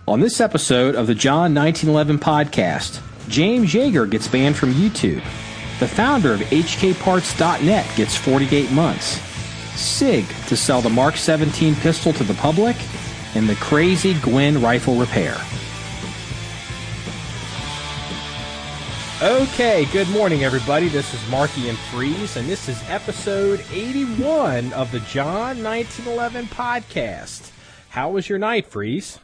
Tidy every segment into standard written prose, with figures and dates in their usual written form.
On this episode of the John1911 Podcast, James Yeager gets banned from YouTube. The founder of HKparts.net gets 48 months. SIG to sell the Mark 17 pistol to the public, and the crazy Gwinn Rifle repair. Okay, good morning, everybody. This is Marky and Freeze, and this is episode 81 of the John1911 Podcast. How was your night, Freeze?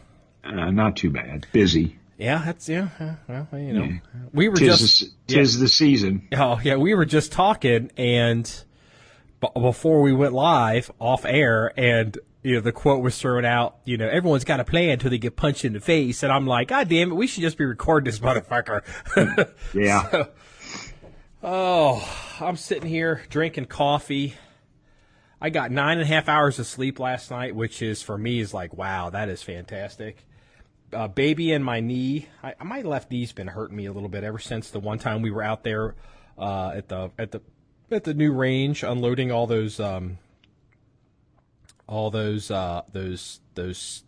Not too bad. Busy. Yeah, well, you know, yeah. We were tis the season. Oh, yeah, we were just talking, and before we went live, off air, and you know, the quote was thrown out, you know, everyone's got a plan until they get punched in the face, and I'm like, God damn it, we should just be recording this motherfucker. Yeah. So, I'm sitting here drinking coffee. I got 9.5 hours of sleep last night, which is, for me, is like, wow, that is fantastic. Baby in my knee. My left knee's been hurting me a little bit ever since the one time we were out there at the new range unloading all those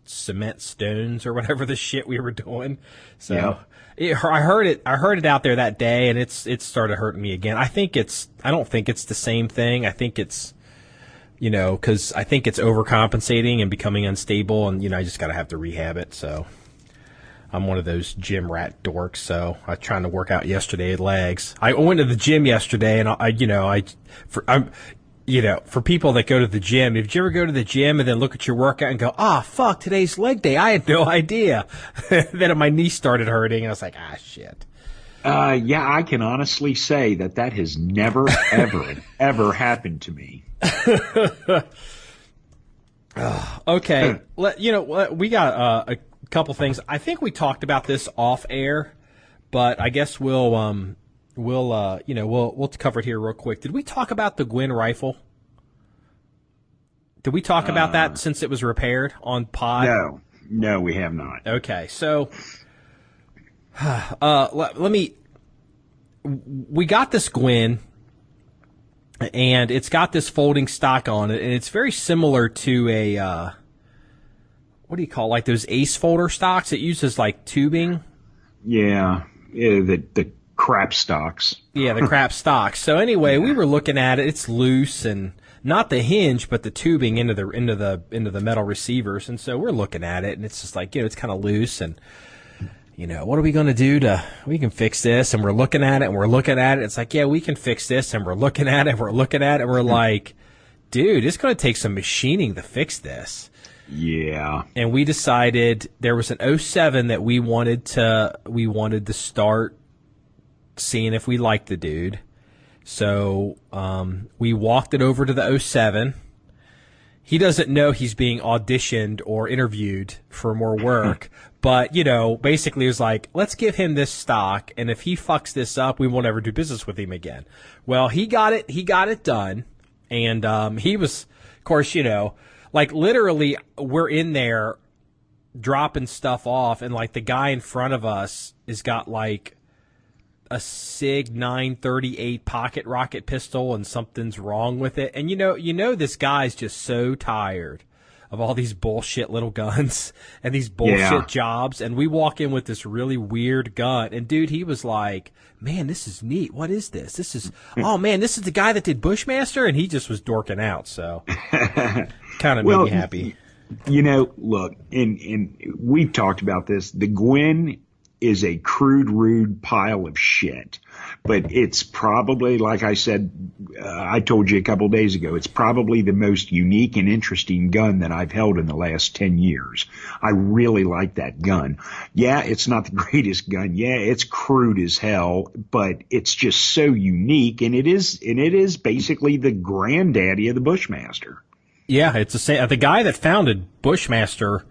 cement stones or whatever the shit we were doing. So yeah. I heard it out there that day, and it started hurting me again. I don't think it's the same thing. I think it's, you know, because I think it's overcompensating and becoming unstable, and you know, I just gotta have to rehab it. So I'm one of those gym rat dorks. So I was trying to work out yesterday, legs. I went to the gym yesterday, and for people that go to the gym, if you ever go to the gym and then look at your workout and go, fuck, today's leg day, I had no idea. Then my knee started hurting, and I was like, shit. Yeah, I can honestly say that has never, ever happened to me. Okay. We got a couple things. I think we talked about this off air, but I guess we'll cover it here real quick. Did we talk about the Gwinn Rifle? Did we talk about that since it was repaired on pod? No, we have not. Okay, so we got this Gwinn, and it's got this folding stock on it, and it's very similar to a what do you call it? Like those ace folder stocks? It uses like tubing. Yeah, the crap stocks. Yeah, the crap stocks. So anyway, we were looking at it. It's loose, and not the hinge, but the tubing into the metal receivers. And so we're looking at it, and it's just like, you know, it's kind of loose, and you know, what are we going to do we can fix this? And we're looking at it, and we're looking at it. It's like, yeah, we can fix this, and we're looking at it, and we're looking at it, and we're like, dude, it's going to take some machining to fix this. Yeah. And we decided there was an 07 that we wanted to start seeing if we liked the dude. So we walked it over to the 07. He doesn't know he's being auditioned or interviewed for more work, but, you know, basically it was like, let's give him this stock, and if he fucks this up, we won't ever do business with him again. Well, he got it done, and he was, of course, you know, like literally we're in there dropping stuff off, and like the guy in front of us has got like a SIG 938 pocket rocket pistol, and something's wrong with it. And you know this guy's just so tired of all these bullshit little guns and these bullshit jobs. And we walk in with this really weird gun, and dude, he was like, man, this is neat. What is this? Oh man, this is the guy that did Bushmaster, and he just was dorking out. So kind of made me happy. You know, look, and we've talked about this. The Gwinn is a crude, rude pile of shit. But it's probably, like I said, I told you a couple days ago, it's probably the most unique and interesting gun that I've held in the last 10 years. I really like that gun. Yeah, it's not the greatest gun. Yeah, it's crude as hell, but it's just so unique, and it is basically the granddaddy of the Bushmaster. Yeah, it's the guy that founded Bushmaster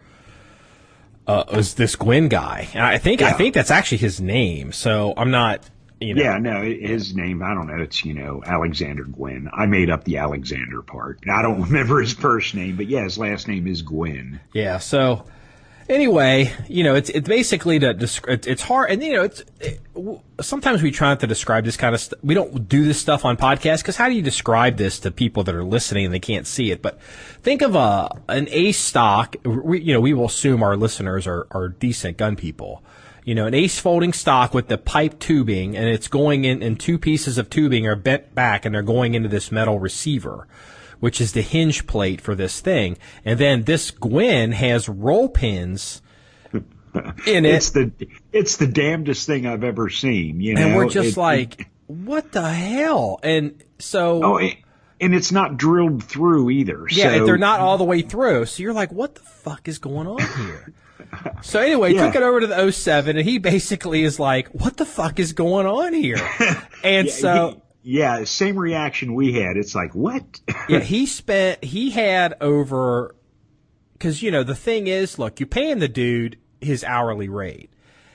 was this Gwinn guy. And I think that's actually his name. So I'm not, you know. Yeah, no, his name, I don't know. It's, you know, Alexander Gwinn. I made up the Alexander part. I don't remember his first name, but yeah, his last name is Gwinn. Yeah, so Anyway, it's basically it's hard, and sometimes we try not to describe this kind of stuff. We don't do this stuff on podcasts because how do you describe this to people that are listening and they can't see it? But think of an ace stock. We will assume our listeners are decent gun people. An ace folding stock with the pipe tubing, and it's going in two pieces of tubing are bent back, and they're going into this metal receiver, which is the hinge plate for this thing. And then this Gwinn has roll pins in it. It's the damnedest thing I've ever seen, And we're just what the hell? And so... and it's not drilled through either. Yeah, so. They're not all the way through. So you're like, what the fuck is going on here? So anyway, took it over to the 07, and he basically is like, what the fuck is going on here? And Yeah, same reaction we had. It's like, what? Yeah, he had over, because, the thing is, look, you're paying the dude his hourly rate,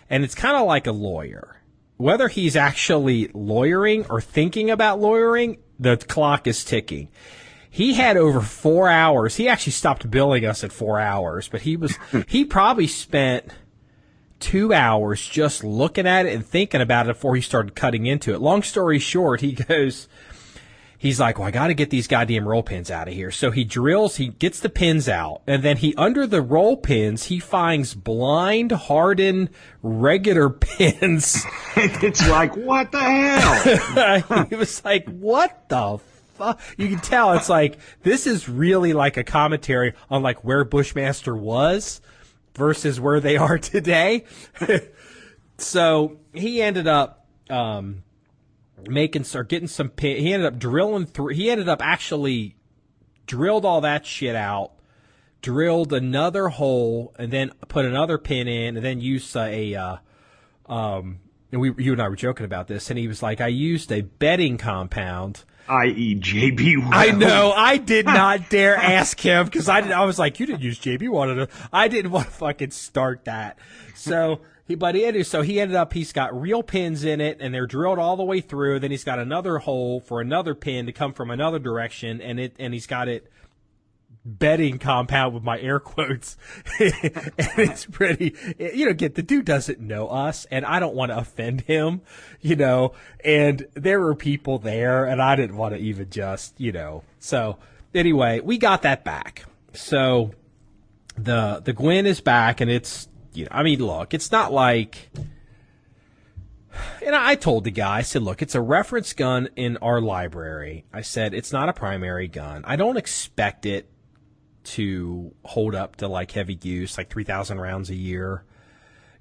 and it's kind of like a lawyer. Whether he's actually lawyering or thinking about lawyering, the clock is ticking. He had over 4 hours. He actually stopped billing us at 4 hours, but he probably spent 2 hours just looking at it and thinking about it before he started cutting into it. Long story short, he's like, well, I got to get these goddamn roll pins out of here. So he gets the pins out, and then under the roll pins, he finds blind, hardened, regular pins. It's like, what the hell? He was like, what the fuck? You can tell it's like, this is really like a commentary on like where Bushmaster was versus where they are today. So he ended up getting some pin. He ended up drilling through. He ended up actually drilled all that shit out, drilled another hole, and then put another pin in, and then used you and I were joking about this, and he was like, I used a bedding compound. I.e. JB1. I know. I did not dare ask him because I was like, you didn't use JB1. I didn't want to fucking start that. So he ended up, he's got real pins in it, and they're drilled all the way through. Then he's got another hole for another pin to come from another direction, and he's got it bedding compound with my air quotes. And it's pretty, the dude doesn't know us, and I don't want to offend him, and there were people there, and I didn't want to even just, so anyway, we got that back. So the Gwinn is back, and it's, look, it's not like, and I told the guy, I said, look, it's a reference gun in our library. I said, it's not a primary gun. I don't expect it to hold up to like heavy use, like 3,000 rounds a year,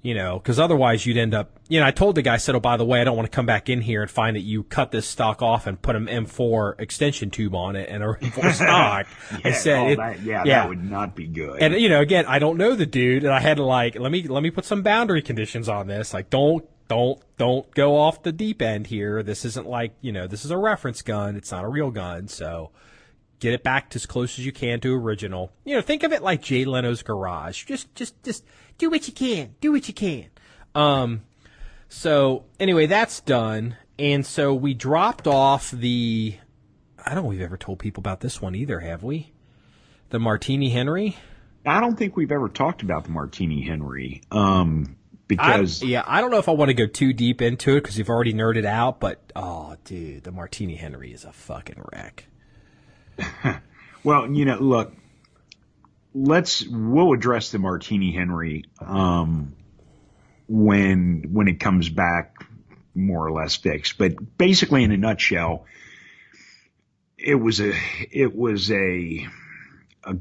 because otherwise you'd end up, I told the guy, I said, oh, by the way, I don't want to come back in here and find that you cut this stock off and put an M4 extension tube on it and a M4 stock. I said, that would not be good. And, again, I don't know the dude, and I had to let me put some boundary conditions on this. Like, don't go off the deep end here. This isn't like, this is a reference gun. It's not a real gun. So get it back as close as you can to original. Think of it like Jay Leno's garage. Just do what you can. Do what you can. So anyway, that's done. And so we dropped off I don't know if we've ever told people about this one either, have we? The Martini Henry? I don't think we've ever talked about the Martini Henry. Because I don't know if I want to go too deep into it because you've already nerded out, but oh dude, the Martini Henry is a fucking wreck. Well, look, we'll address the Martini Henry when it comes back more or less fixed. But basically, in a nutshell, it was a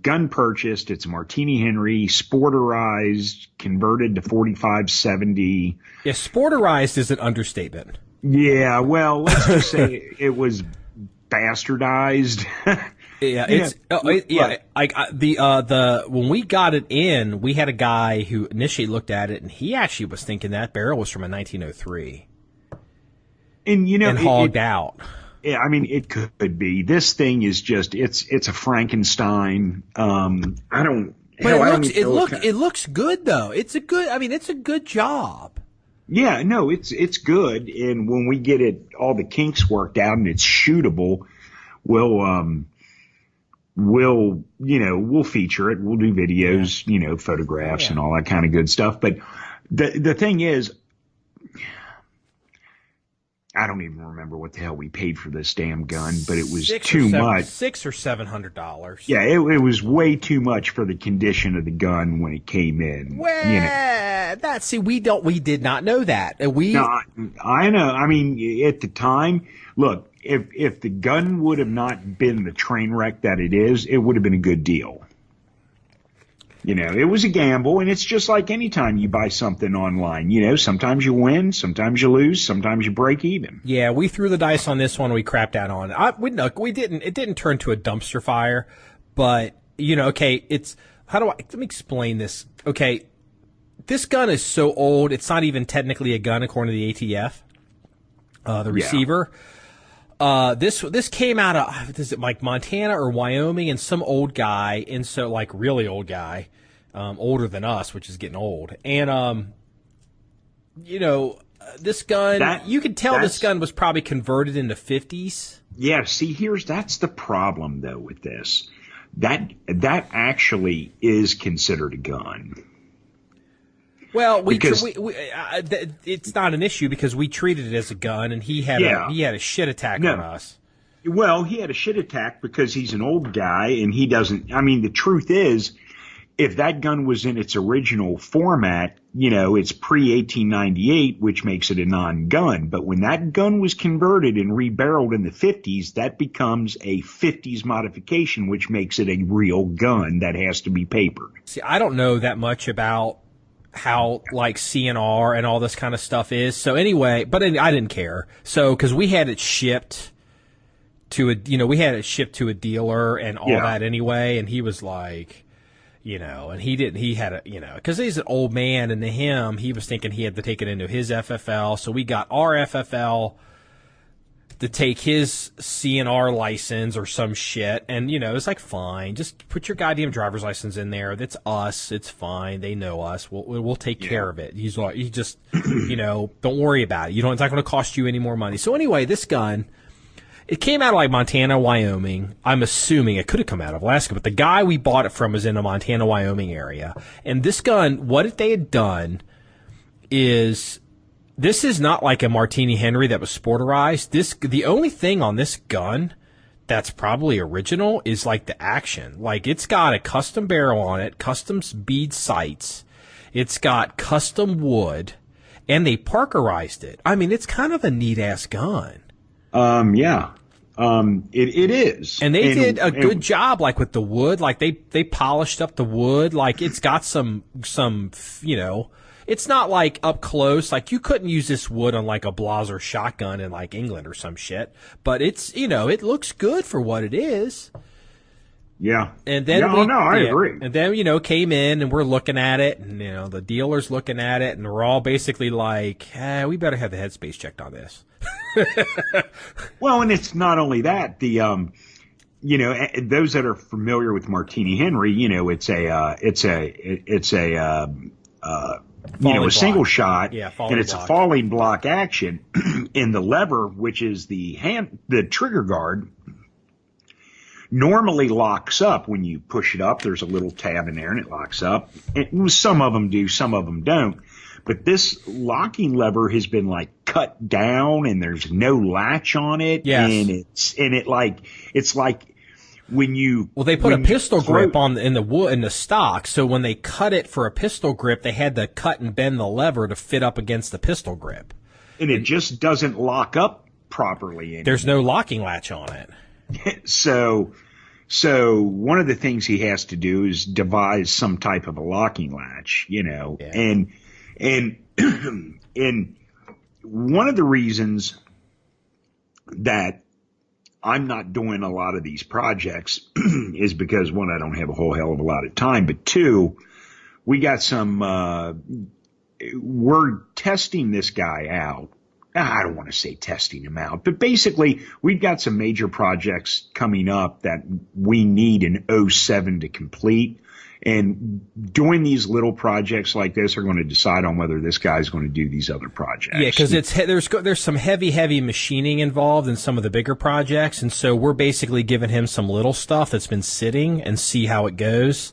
gun purchased. It's a Martini Henry, sporterized, converted to 45-70. Yeah, sporterized is an understatement. Yeah, well, let's just say it was bastardized. When we got it in, we had a guy who initially looked at it, and he actually was thinking that barrel was from a 1903, and hogged out. Yeah, it could be. This thing is just it's a Frankenstein. I don't. But it looks good though. It's a good job. Yeah, no, it's good, and when we get all the kinks worked out and it's shootable, we'll we'll feature it. We'll do videos, photographs and all that kind of good stuff. But the thing is, I don't even remember what the hell we paid for this damn gun, but it was too much. $600 or $700. Yeah, it was way too much for the condition of the gun when it came in. Well, we did not know that. No, I know. I mean, at the time, look, if the gun would have not been the train wreck that it is, it would have been a good deal. It was a gamble, and it's just like any time you buy something online. Sometimes you win, sometimes you lose, sometimes you break even. Yeah, we threw the dice on this one. We crapped out on it. We didn't. It didn't turn to a dumpster fire, but okay. Let me explain this. Okay, this gun is so old. It's not even technically a gun according to the ATF. The receiver. This came out of, is it like Montana or Wyoming, and some old guy, and so like really old guy, older than us, which is getting old. And, this gun, you could tell this gun was probably converted into 50s. Yeah. See, that's the problem though with this. That actually is considered a gun. Well, it's not an issue because we treated it as a gun, and he had a shit attack on us. Well, he had a shit attack because he's an old guy, and he doesn't. I mean, the truth is, if that gun was in its original format, it's pre-1898, which makes it a non-gun. But when that gun was converted and rebarreled in the 50s, that becomes a 50s modification, which makes it a real gun that has to be papered. See, I don't know that much about how like CNR and all this kind of stuff is. So anyway, but I didn't care. So, cause we had it shipped to a dealer and all that anyway. And he was like, and he had a, cause he's an old man, and to him, he was thinking he had to take it into his FFL. So we got our FFL to take his CNR license or some shit. And, it's like, fine, just put your goddamn driver's license in there. That's us. It's fine. They know us. We'll take care of it. He's like, you just, don't worry about it. It's not going to cost you any more money. So anyway, this gun, it came out of like Montana, Wyoming. I'm assuming it could have come out of Alaska, but the guy we bought it from was in the Montana, Wyoming area. And this gun, what they had done is, this is not like a Martini Henry that was sporterized. The only thing on this gun that's probably original is like the action. Like, it's got a custom barrel on it, custom bead sights. It's got custom wood, and they Parkerized it. I mean, it's kind of a neat ass gun. Yeah. It is. And they did a good job, like with the wood. Like they polished up the wood. Like, it's got some, it's not like up close. Like, you couldn't use this wood on like a Blaser shotgun in like England or some shit. But it's, it looks good for what it is. Yeah. And then I agree. And then, came in and we're looking at it, and, the dealer's looking at it, and we're all basically like, we better have the headspace checked on this. Well, and it's not only that, those that are familiar with Martini Henry, it's a single shot, and it's a falling block action. In the lever, which is the trigger guard, normally locks up when you push it up. There's a little tab in there, and it locks up. And some of them do, some of them don't. But this locking lever has been like cut down, and there's no latch on it. Yes. And it's like when you they put a pistol grip in the wood in the stock. So when they cut it for a pistol grip, they had to cut and bend the lever to fit up against the pistol grip. And it just doesn't lock up properly anymore. There's no locking latch on it. So one of the things he has to do is devise some type of a locking latch, and one of the reasons that I'm not doing a lot of these projects is because, one, I don't have a whole hell of a lot of time, but two, we got we're testing this guy out. I don't want to say testing him out, but basically we've got some major projects coming up that we need an 07 to complete. And doing these little projects like this are going to decide on whether this guy's going to do these other projects. Yeah, because there's some heavy machining involved in some of the bigger projects, and so we're basically giving him some little stuff that's been sitting and see how it goes.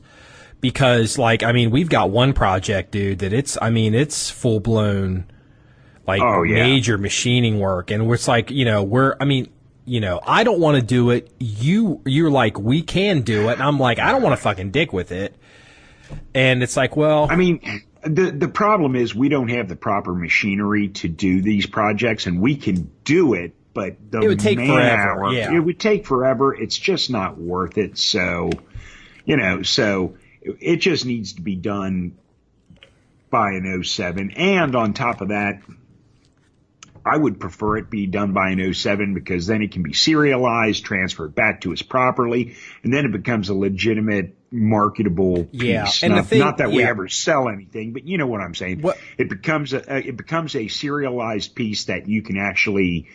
Because, like, I mean, we've got one project, dude, that it's full blown, like, major machining work, and it's like, I don't want to do it. You're like, we can do it, and I'm like, I don't want to fucking dick with it. And it's like, well, I mean, the problem is we don't have the proper machinery to do these projects, and we can do it, but it would take forever. Yeah, it would take forever. It's just not worth it. So, it just needs to be done by an 07. And on top of that, I would prefer it be done by an 07 because then it can be serialized, transferred back to us properly, and then it becomes a legitimate marketable piece. Yeah, and not that we ever sell anything, but you know what I'm saying. It becomes a serialized piece that you can actually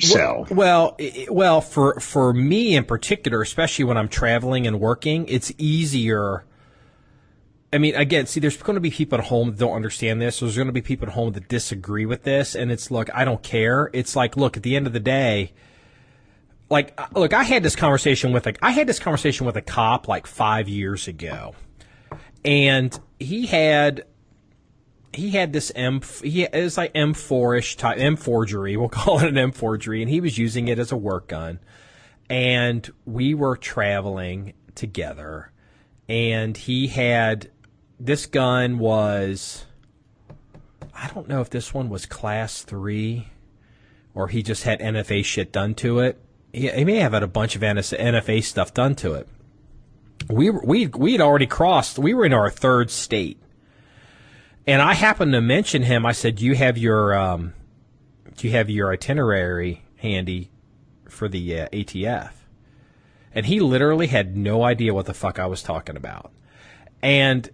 sell. Well, for me in particular, especially when I'm traveling and working, it's easier. I mean, again, see, there's going to be people at home that don't understand this. There's going to be people at home that disagree with this, and it's, look, I don't care. It's like, look, at the end of the day, like, look, I had this conversation with a cop like 5 years ago, and he had this it was like M4-ish type, M forgery, we'll call it an M forgery, and he was using it as a work gun. And we were traveling together, and this gun was, I don't know if this one was class 3 or he just had NFA shit done to it. He may have had a bunch of NFA stuff done to it. We had already crossed, we were in our third state. And I happened to mention him. I said, do you have your itinerary handy for the ATF? And he literally had no idea what the fuck I was talking about. And,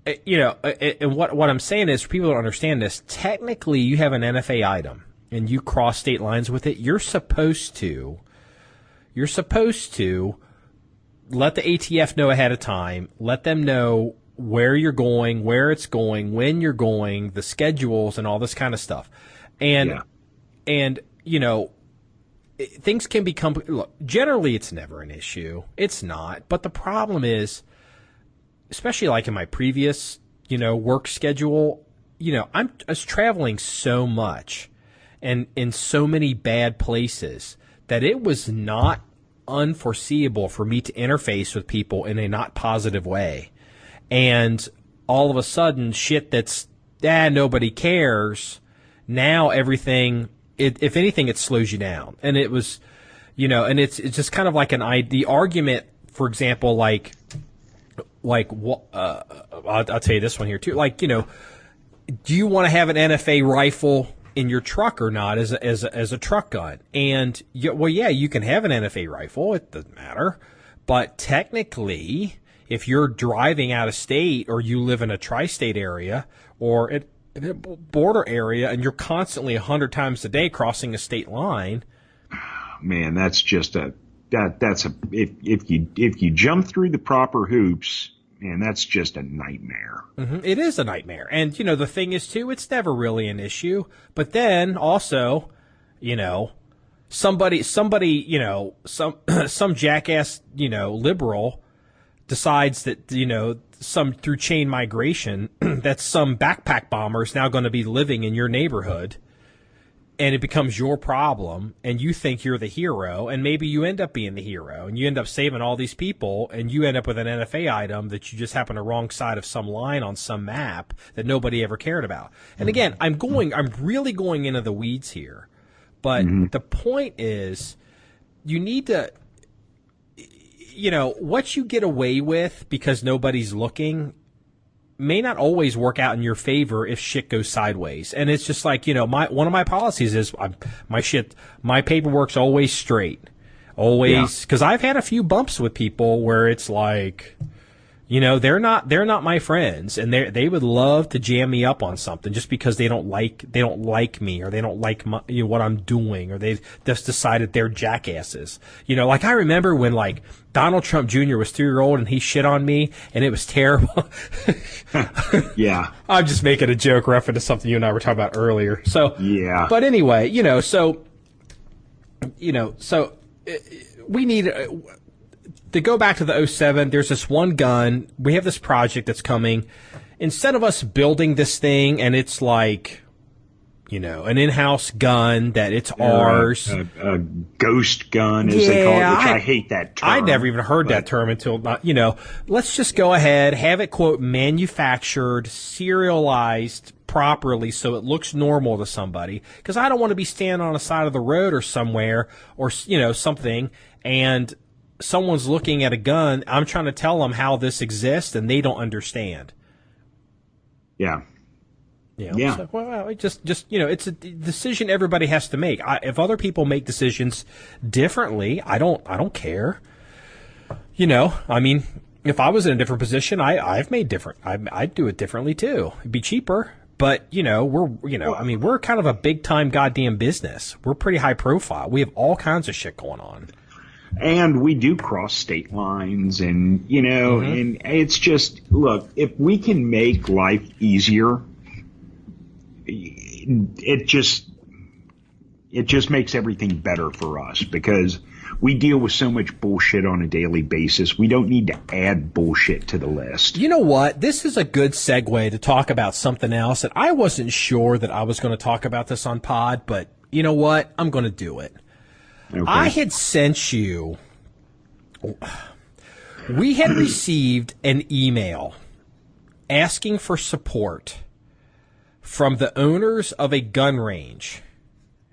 and what I'm saying is, for people who don't understand this, technically you have an NFA item and you cross state lines with it, you're supposed to let the ATF know ahead of time, let them know where you're going, where it's going, when you're going, the schedules, and all this kind of stuff. And things can become, look, generally it's never an issue. It's not. But the problem is, especially like in my previous, work schedule, I was traveling so much and in so many bad places that it was not unforeseeable for me to interface with people in a not positive way. And all of a sudden, shit that's, nobody cares. Now everything, if anything, it slows you down. And it was, and it's just kind of like the argument, for example, I'll tell you this one here too. Like, do you want to have an NFA rifle in your truck or not as a truck gun? And you can have an NFA rifle. It doesn't matter. But technically, if you're driving out of state or you live in a tri-state area or in a border area and you're constantly 100 times a day crossing a state line, man, that's just if you jump through the proper hoops, man, that's just a nightmare. Mm-hmm. It is a nightmare. And, the thing is, too, it's never really an issue. But then also, somebody, some jackass, liberal decides that, through chain migration, that some backpack bomber is now going to be living in your neighborhood, and it becomes your problem, and you think you're the hero, and maybe you end up being the hero, and you end up saving all these people, and you end up with an NFA item that you just happen to wrong side of some line on some map that nobody ever cared about. And again, I'm really going into the weeds here, but the point is, you need to, what you get away with because nobody's looking may not always work out in your favor if shit goes sideways. And it's just like, one of my policies is my paperwork's always straight. Always. Because I've had a few bumps with people where it's like, You know, they're not my friends, and they would love to jam me up on something just because they don't like me, or they don't like what I'm doing, or they've just decided they're jackasses. You know, like I remember when like Donald Trump Jr. was 3-year-old and he shit on me and it was terrible. Yeah. I'm just making a joke reference to something you and I were talking about earlier. So yeah. But anyway, we need. To go back to the 07, there's this one gun. We have this project that's coming. Instead of us building this thing and it's like, an in-house gun that it's ours. A ghost gun, as they call it, which I hate that term. I'd never even heard that term until, let's just go ahead, have it, quote, manufactured, serialized properly so it looks normal to somebody. Because I don't want to be standing on the side of the road or somewhere or, something, and someone's looking at a gun, I'm trying to tell them how this exists, and they don't understand. Yeah. Yeah. So, well, it's a decision everybody has to make. If other people make decisions differently, I don't care. I mean, if I was in a different position, I've made different. I'd do it differently too. It'd be cheaper. But, we're kind of a big time goddamn business. We're pretty high profile. We have all kinds of shit going on. And we do cross state lines, and and it's just, look, if we can make life easier, it just makes everything better for us, because we deal with so much bullshit on a daily basis. We don't need to add bullshit to the list. You know what? This is a good segue to talk about something else, and I wasn't sure that I was going to talk about this on pod, but you know what? I'm going to do it. Okay. I had sent you, we had received an email asking for support from the owners of a gun range.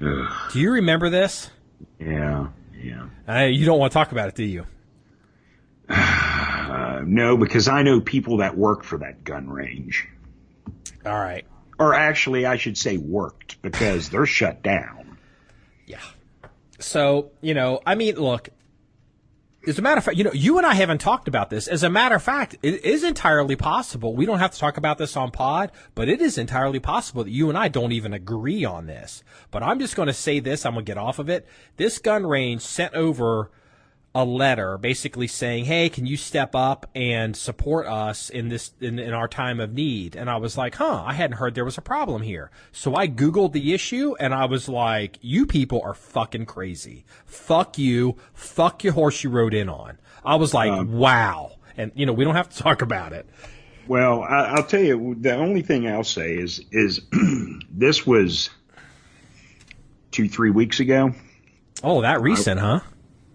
Ugh. Do you remember this? Yeah. You don't want to talk about it, do you? No, because I know people that worked for that gun range. All right. Or actually, I should say worked, because they're shut down. Yeah. So, look, as a matter of fact, you and I haven't talked about this. As a matter of fact, it is entirely possible. We don't have to talk about this on pod, but it is entirely possible that you and I don't even agree on this. But I'm just going to say this. I'm going to get off of it. This gun range sent over a letter basically saying, hey, can you step up and support us in our time of need? And I was like, I hadn't heard there was a problem here. So I Googled the issue, and I was like, you people are fucking crazy. Fuck you. Fuck your horse you rode in on. I was like, wow. And, we don't have to talk about it. Well, I'll tell you, the only thing I'll say is this was 2-3 weeks ago. Oh, that recent, huh?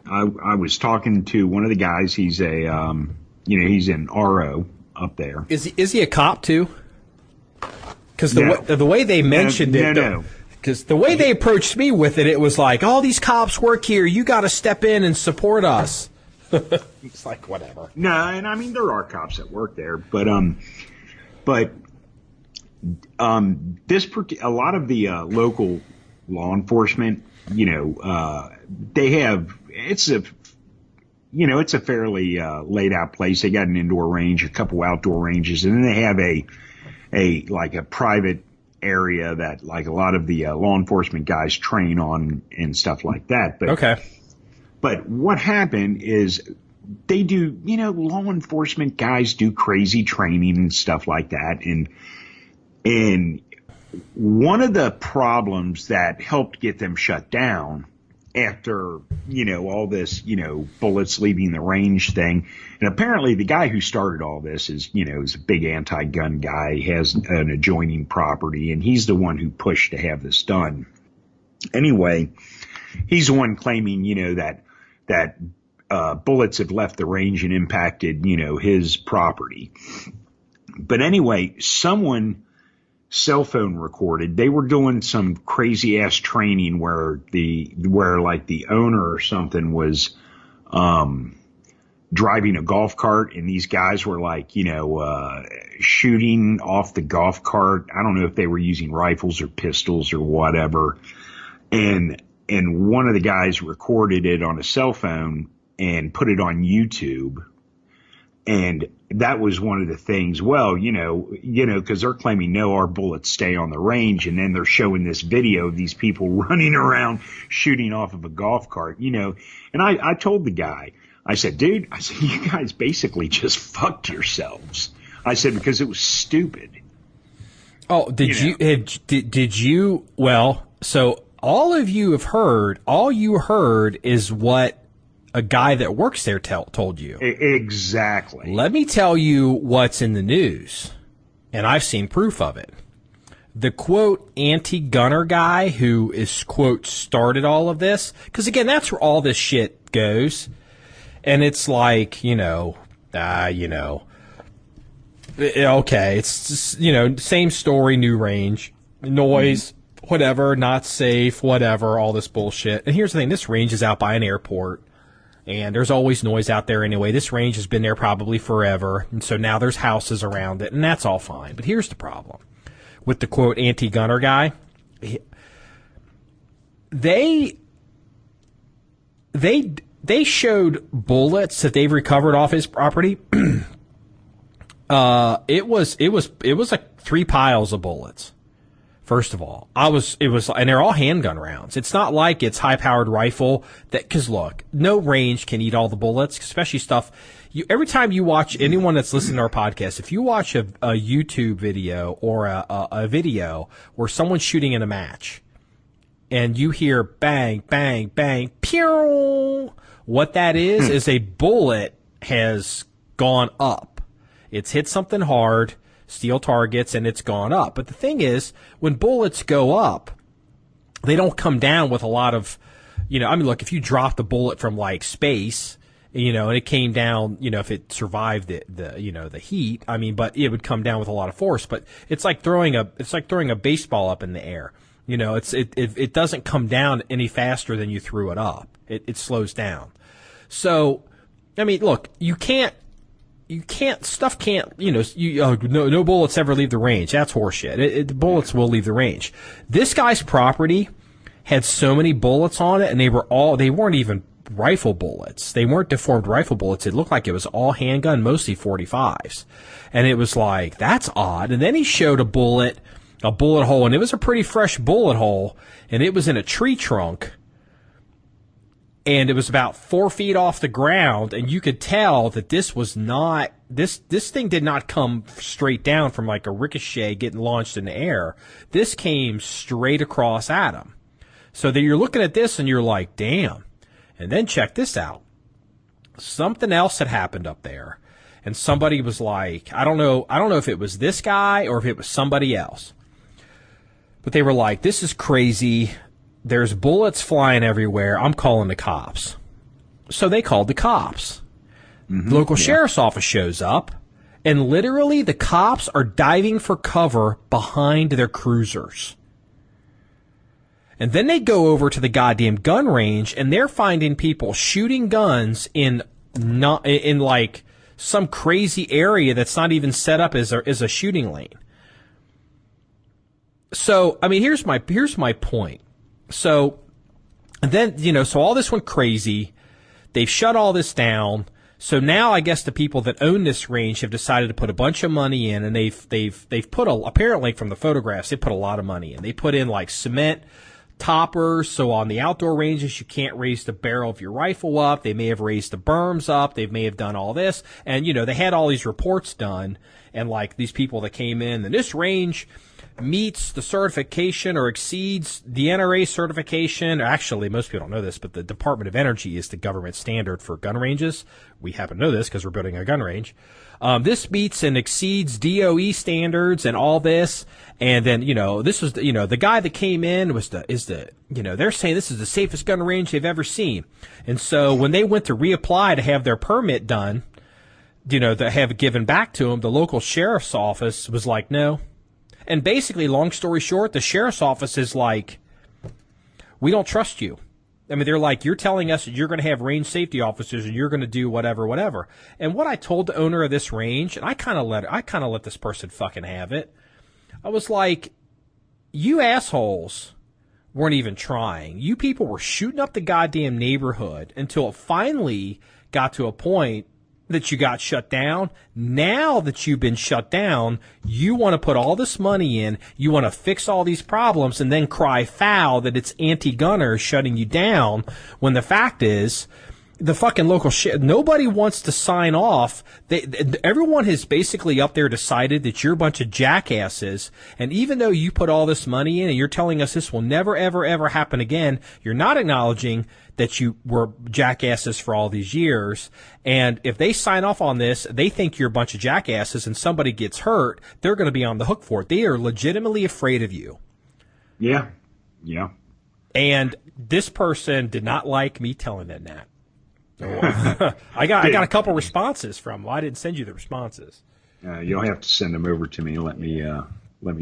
I was talking to one of the guys. He's he's an RO up there. Is he a cop too? Because the way they mentioned it, because the way they approached me with it, it was like, all these cops work here. You got to step in and support us. It's like, whatever. No, and I mean, there are cops that work there, but a lot of the local law enforcement, they have. It's a fairly laid out place. They got an indoor range, a couple outdoor ranges, and then they have a private area that like a lot of the law enforcement guys train on and stuff like that. But okay. But what happened is they do, law enforcement guys do crazy training and stuff like that, and one of the problems that helped get them shut down after, all this, bullets leaving the range thing. And apparently the guy who started all this is a big anti-gun guy. He has an adjoining property, and he's the one who pushed to have this done. Anyway, he's the one claiming, that bullets have left the range and impacted, his property. But anyway, someone cell phone recorded. They were doing some crazy ass training where the owner or something was driving a golf cart, and these guys were shooting off the golf cart. I don't know if they were using rifles or pistols or whatever. And one of the guys recorded it on a cell phone and put it on YouTube. And that was one of the things. Well, because they're claiming, no, our bullets stay on the range. And then they're showing this video of these people running around shooting off of a golf cart, and I told the guy, I said, dude, you guys basically just fucked yourselves. I said, because it was stupid. Oh, did you, well, so all of you have heard, all you heard is what a guy that works there told you. Exactly. Let me tell you what's in the news, and I've seen proof of it. The, quote, anti-gunner guy who is, quote, started all of this, because, again, that's where all this shit goes, and it's like, okay, it's just, same story, new range, noise, whatever, not safe, whatever, all this bullshit. And here's the thing, this range is out by an airport. And there's always noise out there anyway. This range has been there probably forever. And so now there's houses around it, and that's all fine. But here's the problem. With the, quote, anti-gunner guy, they showed bullets that they've recovered off his property. It was like 3 piles of bullets. First of all, and they're all handgun rounds. It's not like it's high-powered rifle cause look, no range can eat all the bullets, especially stuff. Every time you watch, anyone that's listening to our podcast, if you watch a YouTube video or a video where someone's shooting in a match and you hear bang, bang, bang, pew, what that is a bullet has gone up. It's hit something hard, steel targets, and it's gone up. But the thing is, when bullets go up, they don't come down with a lot of, look, if you dropped a bullet from like space, and it came down, if it survived the heat, but it would come down with a lot of force. But it's like throwing a baseball up in the air. It doesn't come down any faster than you threw it up. It slows down. So, look, no bullets ever leave the range. That's horseshit. The bullets will leave the range. This guy's property had so many bullets on it, and they weren't even rifle bullets. They weren't deformed rifle bullets. It looked like it was all handgun, mostly 45s. And it was like, that's odd. And then he showed a bullet hole, and it was a pretty fresh bullet hole, and it was in a tree trunk. And it was about 4 feet off the ground, and you could tell that this was not, this thing did not come straight down from like a ricochet getting launched in the air. This came straight across at him. So that you're looking at this and you're like, damn. And then check this out. Something else had happened up there. And somebody was like, I don't know if it was this guy or if it was somebody else. But they were like, this is crazy. There's bullets flying everywhere. I'm calling the cops. So they called the cops. The local sheriff's office shows up, and literally the cops are diving for cover behind their cruisers. And then they go over to the goddamn gun range, and they're finding people shooting guns in like some crazy area that's not even set up as a shooting lane. So, here's my point. So, and then, so all this went crazy. They've shut all this down. So now I guess the people that own this range have decided to put a bunch of money in, and they've put apparently from the photographs, they put a lot of money in. They put in like cement toppers. So on the outdoor ranges, you can't raise the barrel of your rifle up. They may have raised the berms up. They may have done all this. And, they had all these reports done, and like these people that came in, and this range meets the certification or exceeds the NRA certification. Actually, most people don't know this, but the Department of Energy is the government standard for gun ranges. We happen to know this because we're building a gun range. This meets and exceeds DOE standards and all this. And then, this was, the guy that came in they're saying this is the safest gun range they've ever seen. And so when they went to reapply to have their permit done, to have it given back to them, the local sheriff's office was like, no. And basically, long story short, the sheriff's office is like, we don't trust you. They're like, you're telling us that you're going to have range safety officers and you're going to do whatever. And what I told the owner of this range, and I kind of let this person fucking have it. I was like, you assholes weren't even trying. You people were shooting up the goddamn neighborhood until it finally got to a point that you got shut down. Now that you've been shut down, you want to put all this money in, you want to fix all these problems, and then cry foul that it's anti-gunner shutting you down, when the fact is, the fucking local shit, nobody wants to sign off. Everyone has basically up there decided that you're a bunch of jackasses, and even though you put all this money in and you're telling us this will never, ever, ever happen again, you're not acknowledging that you were jackasses for all these years. And if they sign off on this, they think you're a bunch of jackasses, and somebody gets hurt, they're going to be on the hook for it. They are legitimately afraid of you. Yeah. Yeah. And this person did not like me telling them that. I got a couple responses from them. Well, I didn't send you the responses. You'll have to send them over to me. Let me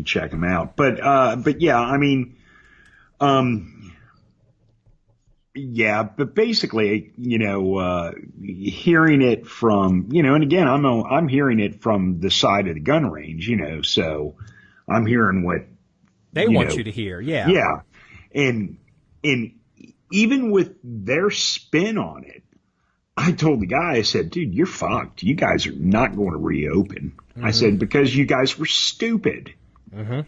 check them out. But yeah, I mean, yeah, but basically, hearing it from, and again, I'm hearing it from the side of the gun range, so I'm hearing what they want you to hear. Yeah. Yeah. And even with their spin on it, I told the guy, I said, dude, you're fucked. You guys are not going to reopen. Mm-hmm. I said, because you guys were stupid. Mm-hmm.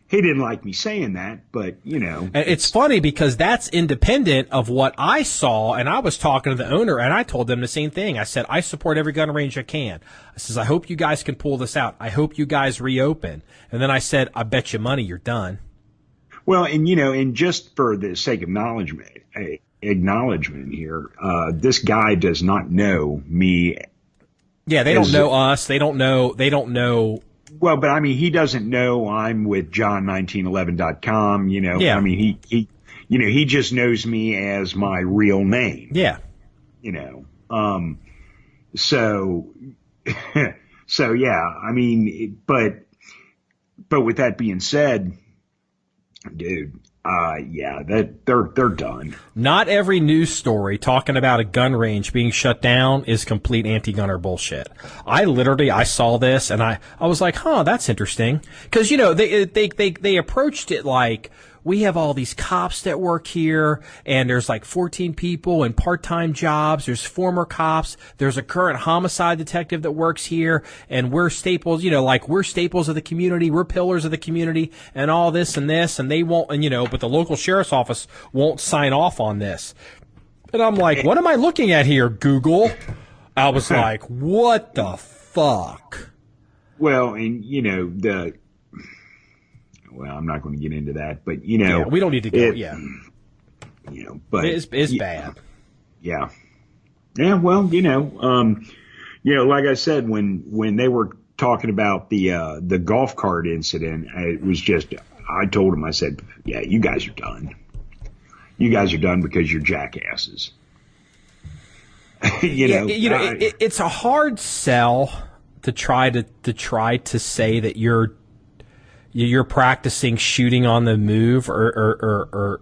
He didn't like me saying that, but, And it's funny because that's independent of what I saw, and I was talking to the owner, and I told them the same thing. I said, I support every gun range I can. I says, I hope you guys can pull this out. I hope you guys reopen. And then I said, I bet you money you're done. Well, and just for the sake of acknowledgement here, this guy does not know me. Yeah, they don't know us. They don't know. Well, but I mean, he doesn't know I'm with John1911.com. Yeah. I mean, he just knows me as my real name. Yeah. So yeah, I mean, but with that being said, dude, yeah, they're done. Not every news story talking about a gun range being shut down is complete anti-gunner bullshit. I saw this and I was like, huh, that's interesting. Cause they approached it like, we have all these cops that work here, and there's like 14 people in part-time jobs. There's former cops. There's a current homicide detective that works here, and we're staples, we're staples of the community. We're pillars of the community, and all this, and they won't, but the local sheriff's office won't sign off on this. And I'm like, what am I looking at here, Google? I was like, what the fuck? Well, and well, I'm not going to get into that, but yeah, we don't need to go. But it's bad. Yeah. Yeah. Well, like I said, when they were talking about the golf cart incident, it was just, I told him, I said, yeah, you guys are done. You guys are done because you're jackasses. It's a hard sell to try to say that you're practicing shooting on the move or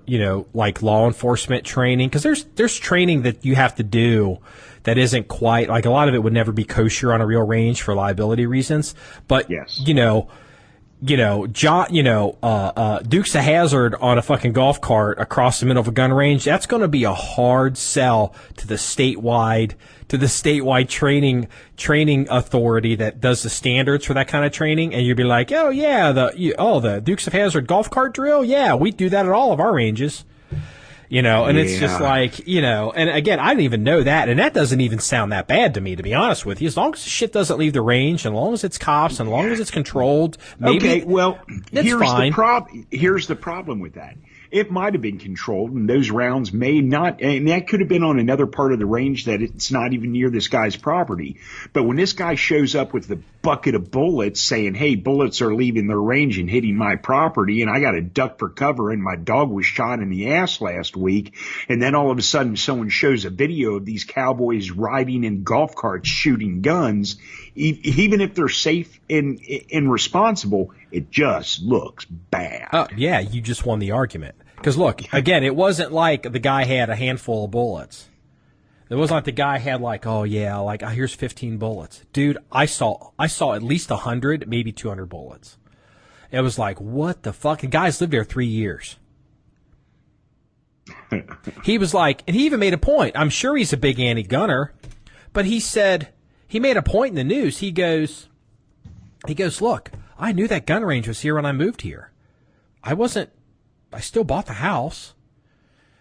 like law enforcement training, because there's training that you have to do that isn't quite like, a lot of it would never be kosher on a real range for liability reasons. But yes. Dukes of Hazzard on a fucking golf cart across the middle of a gun range, that's going to be a hard sell to the statewide training authority that does the standards for that kind of training. And you'd be like, oh yeah, the Dukes of Hazzard golf cart drill, yeah, we do that at all of our ranges. And it's just like, and again, I didn't even know that, and that doesn't even sound that bad to me, to be honest with you. As long as the shit doesn't leave the range, and as long as it's cops, and as long as it's controlled, maybe. Okay, well, it's fine. Here's the problem with that. It might have been controlled, and those rounds may not, and that could have been on another part of the range that it's not even near this guy's property. But when this guy shows up with the bucket of bullets saying, hey, bullets are leaving their range and hitting my property, and I got to duck for cover, and my dog was shot in the ass last week, and then all of a sudden someone shows a video of these cowboys riding in golf carts shooting guns, even if they're safe and responsible, it just looks bad. Yeah, you just won the argument. Because look, again, it wasn't like the guy had a handful of bullets. It wasn't like the guy had like, oh yeah, like here's 15 bullets. Dude, I saw at least 100, maybe 200 bullets. It was like, what the fuck? The guy's lived there 3 years. He was like, and he even made a point. I'm sure he's a big anti-gunner, but he said, he made a point in the news. He goes, look, I knew that gun range was here when I moved here. I still bought the house.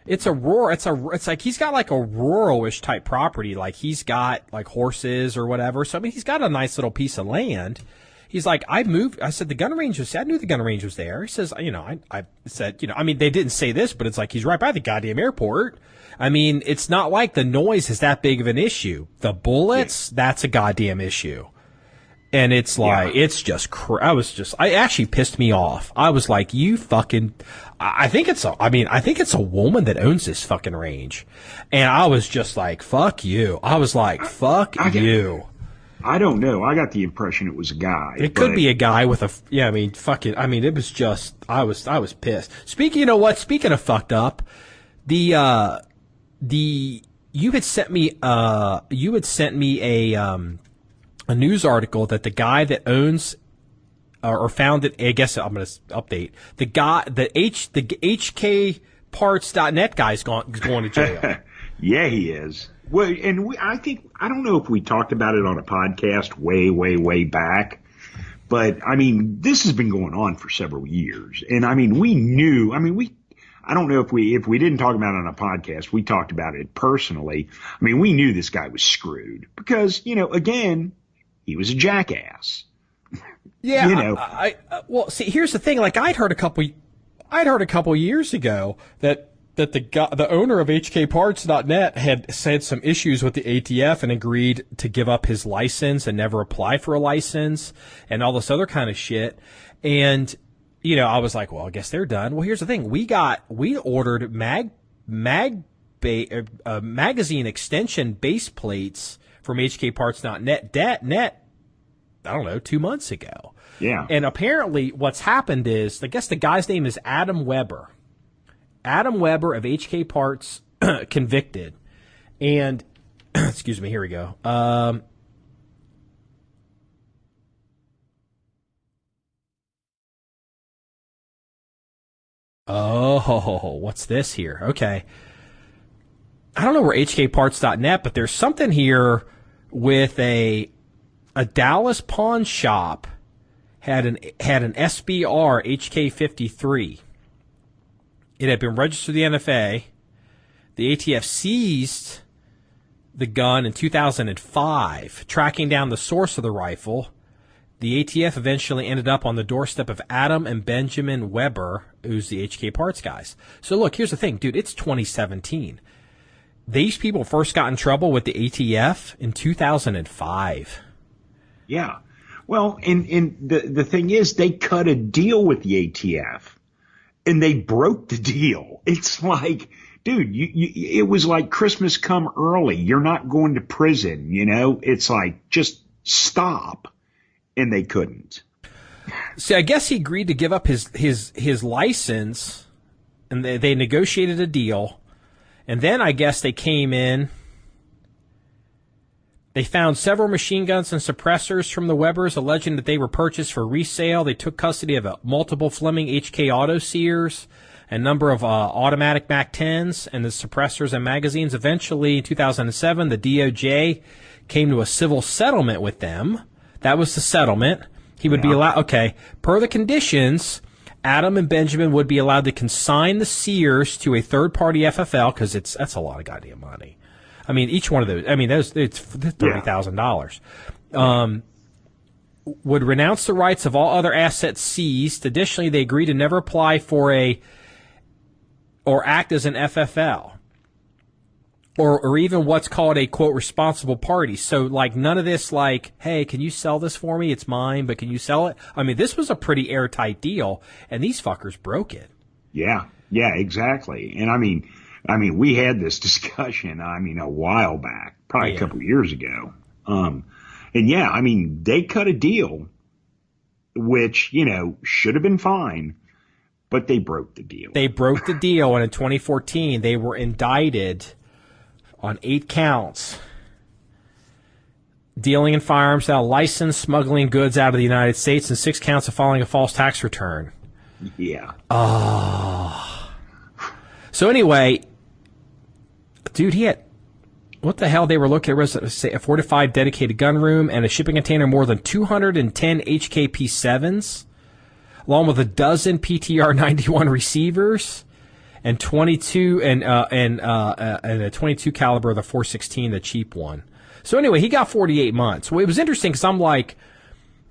It's like he's got like a rural-ish type property. Like he's got like horses or whatever. So I mean, he's got a nice little piece of land. He's like, I said, the gun range I knew the gun range was there. He says, I said, I mean, they didn't say this, but it's like he's right by the goddamn airport. I mean, it's not like the noise is that big of an issue. The bullets, that's a goddamn issue. And it's like, it's just, I actually pissed me off. I was like, you fucking, I think it's a woman that owns this fucking range. And I was just like, fuck you. I was like, fuck you. I don't know. I got the impression it was a guy. It could be a guy with it was just, I was pissed. Speaking of fucked up, you had sent me a news article that the guy that owns or founded, I guess I'm going to update, the HKparts.net guy's going to jail. Yeah, he is. Well, and I don't know if we talked about it on a podcast way, way, way back, but I mean, this has been going on for several years. And I mean, I don't know if we didn't talk about it on a podcast, we talked about it personally. I mean, we knew this guy was screwed because, again, he was a jackass. Yeah. Well, see, here's the thing. Like I'd heard a couple years ago that the owner of HKparts.net had said some issues with the ATF and agreed to give up his license and never apply for a license and all this other kind of shit. And, I was like, well, I guess they're done. Well, here's the thing. We ordered magazine extension base plates from HKparts.net, I don't know, 2 months ago. Yeah. And apparently what's happened is, I guess the guy's name is Adam Weber. Adam Weber of HK Parts convicted. And, excuse me, here we go. What's this here? Okay. I don't know where HKparts.net, but there's something here with a Dallas pawn shop had an SBR HK53. It had been registered to the NFA. The ATF seized the gun in 2005, tracking down the source of the rifle. The ATF eventually ended up on the doorstep of Adam and Benjamin Weber, who's the HK Parts guys. So look, here's the thing, dude, it's 2017. These people first got in trouble with the ATF in 2005. Yeah. Well, and the thing is, they cut a deal with the ATF. And they broke the deal. It's like, dude, it was like Christmas come early. You're not going to prison, It's like, just stop. And they couldn't. See, I guess he agreed to give up his license, and they negotiated a deal. And then I guess they came in. They found several machine guns and suppressors from the Webers, alleging that they were purchased for resale. They took custody of multiple Fleming HK auto sears, a number of automatic MAC-10s, and the suppressors and magazines. Eventually, in 2007, the DOJ came to a civil settlement with them. That was the settlement. He would be allowed, per the conditions, Adam and Benjamin would be allowed to consign the sears to a third-party FFL, because that's a lot of goddamn money. I mean, each one of those, it's $30,000. Would renounce the rights of all other assets seized. Additionally, they agreed to never apply for or act as an FFL. Or even what's called a, quote, responsible party. So, like, none of this, like, hey, can you sell this for me? It's mine, but can you sell it? I mean, this was a pretty airtight deal, and these fuckers broke it. Yeah, exactly. And I mean, we had this discussion, a while back, probably a couple of years ago. And they cut a deal, which, should have been fine, but they broke the deal. They broke the deal, and in 2014, they were indicted on 8 counts. Dealing in firearms without license, smuggling goods out of the United States, and 6 counts of filing a false tax return. Yeah. Oh. So anyway, dude, what the hell? They were looking at a fortified dedicated gun room and a shipping container, more than 210 HKP7s, along with a dozen PTR 91 receivers, and 22 and a 22 caliber, the 416, the cheap one. So anyway, he got 48 months. Well, it was interesting because I'm like,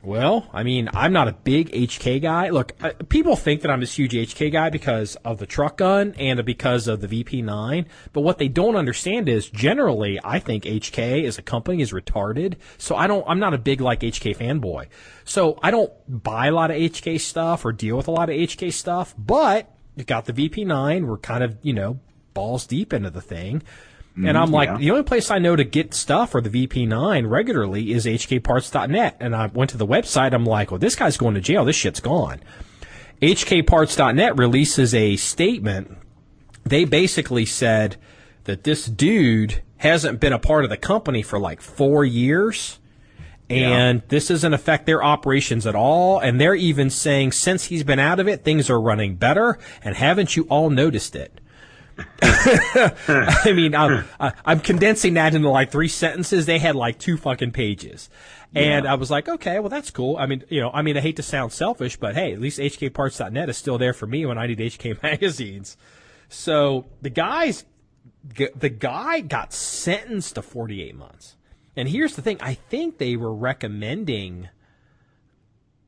well, I mean, I'm not a big HK guy. Look, people think that I'm this huge HK guy because of the truck gun and because of the VP9. But what they don't understand is generally, I think HK as a company is retarded. So I'm not a big like HK fanboy. So I don't buy a lot of HK stuff or deal with a lot of HK stuff. But you got the VP9. We're kind of, balls deep into the thing. And I'm like, the only place I know to get stuff for the VP9 regularly is hkparts.net. And I went to the website. I'm like, well, this guy's going to jail. This shit's gone. hkparts.net releases a statement. They basically said that this dude hasn't been a part of the company for like 4 years. And this doesn't affect their operations at all. And they're even saying since he's been out of it, things are running better. And haven't you all noticed it? I mean, I'm condensing that into like 3 sentences. They had like 2 fucking pages. And I was like, okay, well, that's cool. I mean, I hate to sound selfish, but hey, at least hkparts.net is still there for me when I need HK magazines. So the guy got sentenced to 48 months. And here's the thing. I think they were recommending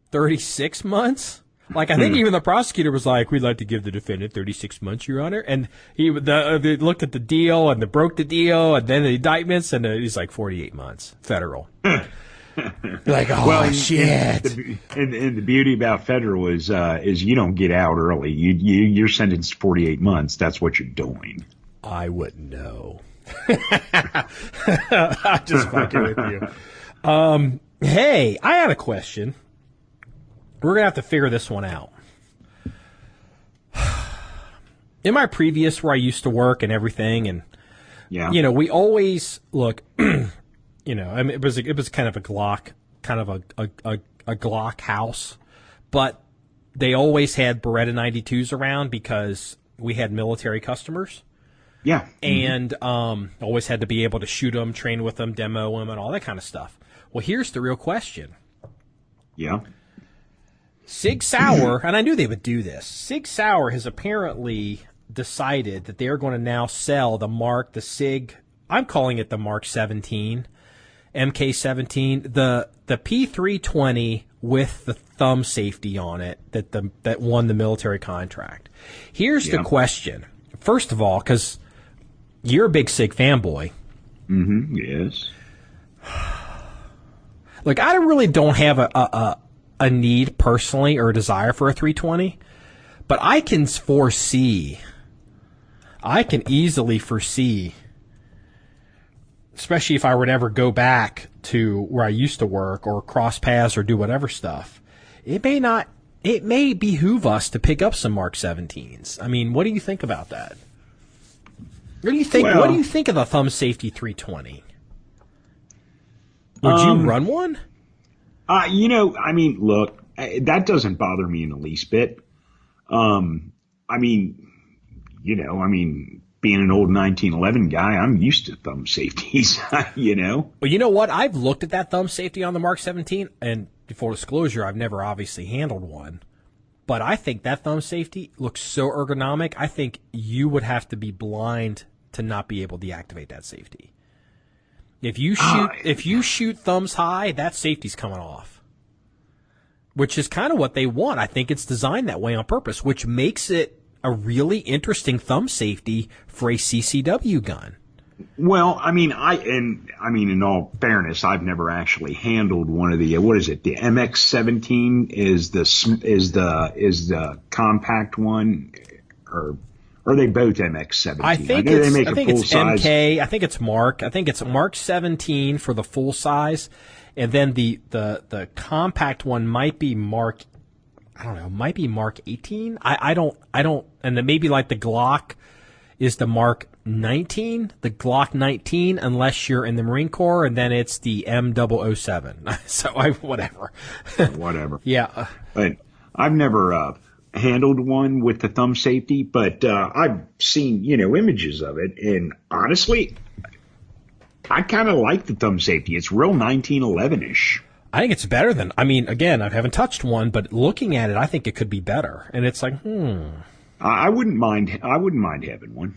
36 months. Like, I think even the prosecutor was like, we'd like to give the defendant 36 months, Your Honor. And they looked at the deal and they broke the deal and then the indictments and he's like 48 months federal. Like, oh, well, shit. And the beauty about federal is you don't get out early. You're sentenced to 48 months. That's what you're doing. I wouldn't know. I'm just fucking with you. Hey, I had a question. We're going to have to figure this one out. In my previous, where I used to work and everything, and we always look. I mean, it was kind of a Glock, a Glock house, but they always had Beretta 92s around because we had military customers. Yeah, and always had to be able to shoot them, train with them, demo them, and all that kind of stuff. Well, here's the real question. Yeah. Sig Sauer, and I knew they would do this, Sig Sauer has apparently decided that they are going to now sell the Sig, I'm calling it the Mark 17, MK17, the P320 with the thumb safety on it that won the military contract. Here's the question. First of all, because you're a big Sig fanboy. Mm-hmm, yes. Look, I really don't have a need personally or a desire for a 320, but I can easily foresee, especially if I were to ever go back to where I used to work or cross paths or do whatever stuff, it may behoove us to pick up some Mark 17s. I mean, what do you think about that? What do you think? What do you think of the thumb safety 320? Would you run one? I mean, look, that doesn't bother me in the least bit. Being an old 1911 guy, I'm used to thumb safeties, Well, you know what? I've looked at that thumb safety on the Mark 17, and full disclosure, I've never obviously handled one. But I think that thumb safety looks so ergonomic, I think you would have to be blind to not be able to deactivate that safety. If you shoot thumbs high, that safety's coming off, which is kind of what they want. I think it's designed that way on purpose, which makes it a really interesting thumb safety for a CCW gun. Well, in all fairness, I've never actually handled one of the what is it? The MX17 is the compact one, or are they both MX17? I think it's MK. I think it's Mark. I think it's Mark 17 for the full size, and then the compact one might be Mark. I don't know. Might be Mark 18. I don't. And then maybe like the Glock is the Mark 19, the Glock 19, unless you're in the Marine Corps, and then it's the M007. So whatever. Whatever. Yeah. But I've never handled one with the thumb safety, but I've seen images of it, and honestly, I kind of like the thumb safety. It's real 1911-ish. I think it's better than, I mean, again, I haven't touched one, but looking at it, I think it could be better. And it's like, I wouldn't mind having one.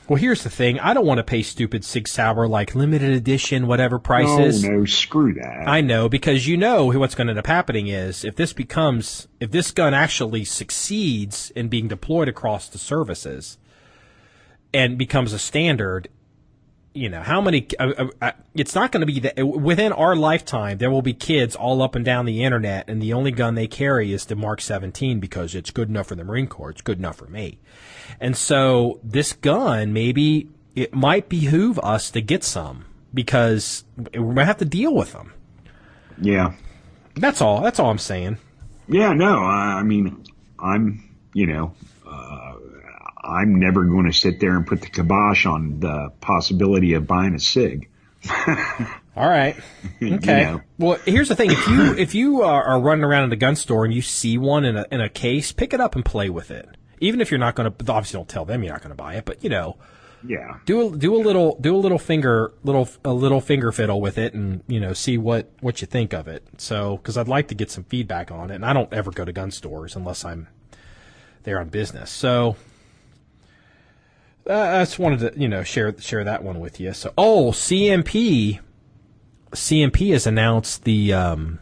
Well, here's the thing. I don't want to pay stupid Sig Sauer, like limited edition, whatever prices. No, screw that. I know, because you know what's going to end up happening is if this gun actually succeeds in being deployed across the services and becomes a standard, you know, how many, it's not going to be that within our lifetime, there will be kids all up and down the internet, and the only gun they carry is the Mark 17 because it's good enough for the Marine Corps. It's good enough for me. And so this gun, maybe it might behoove us to get some because we're going to have to deal with them. Yeah. That's all. That's all I'm saying. Yeah, no, I mean, I'm never going to sit there and put the kibosh on the possibility of buying a Sig. All right. Okay. You know. Well, here's the thing: if you are running around in a gun store and you see one in a case, pick it up and play with it. Even if you're not going to, obviously, don't tell them you're not going to buy it, but you know, yeah, do a little finger fiddle with it, and you know, see what you think of it. So, because I'd like to get some feedback on it, and I don't ever go to gun stores unless I'm there on business. So. I just wanted to, you know, share that one with you. So, CMP has announced the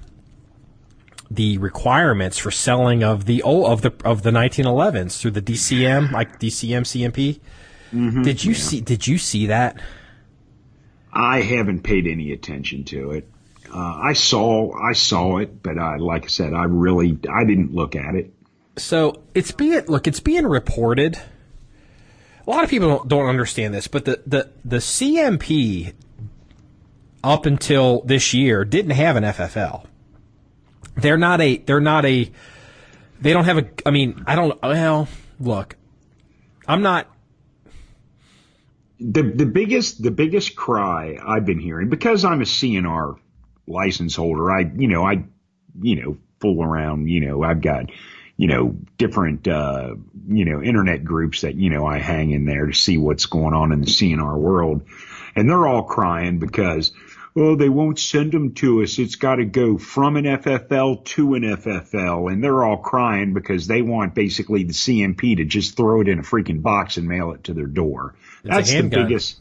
requirements for selling of the 1911s through the DCM, like DCM CMP. Mm-hmm, Did you see that? I haven't paid any attention to it. I saw it, but like I said, I didn't look at it. So it's being reported. A lot of people don't understand this, but the CMP up until this year didn't have an FFL. They don't have a, I mean, I don't, well, look, I'm not. The biggest cry I've been hearing, because I'm a CNR license holder, I fool around, I've got, different, internet groups that, I hang in there to see what's going on in the CNR world. And they're all crying because, they won't send them to us. It's got to go from an FFL to an FFL. And they're all crying because they want basically the CMP to just throw it in a freaking box and mail it to their door. That's the biggest.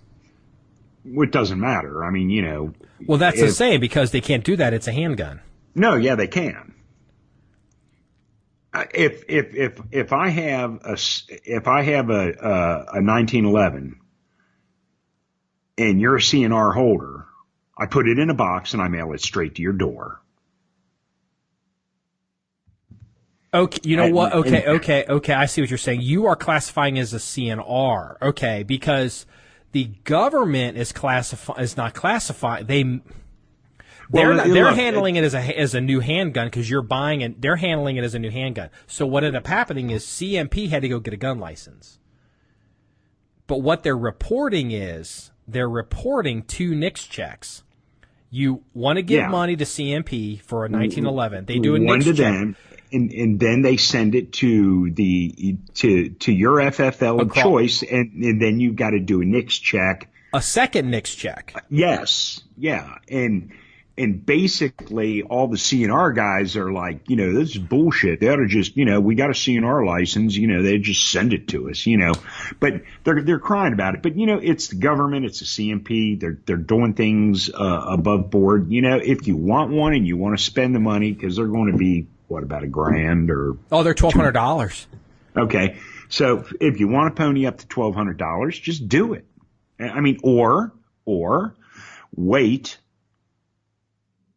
It doesn't matter. I mean, Well, that's the same, because they can't do that. It's a handgun. No, yeah, they can. If I have a 1911 and you're a CNR holder, I put it in a box and I mail it straight to your door. Okay, you know what? Okay. I see what you're saying. You are classifying as a CNR. Okay, because the government is not classifying. They're handling it as a new handgun, because you're buying it. They're handling it as a new handgun. So what ended up happening is CMP had to go get a gun license. But what they're reporting is they're reporting 2 NICS checks. You want to give money to CMP for a 1911. They do a NICS check. Them, and then they send it to your FFL of choice, and then you've got to do a NICS check. A second NICS check. Yes. Yeah. And basically all the CNR guys are like, this is bullshit. They ought to just, we got a CNR license, they just send it to us, but they're crying about it. But, it's the government, it's the CMP. They're doing things, above board. If you want one and you want to spend the money, because they're going to be, about $1,000 or. Oh, they're $1,200. Okay. So if you want to pony up to $1,200, just do it. I mean, or wait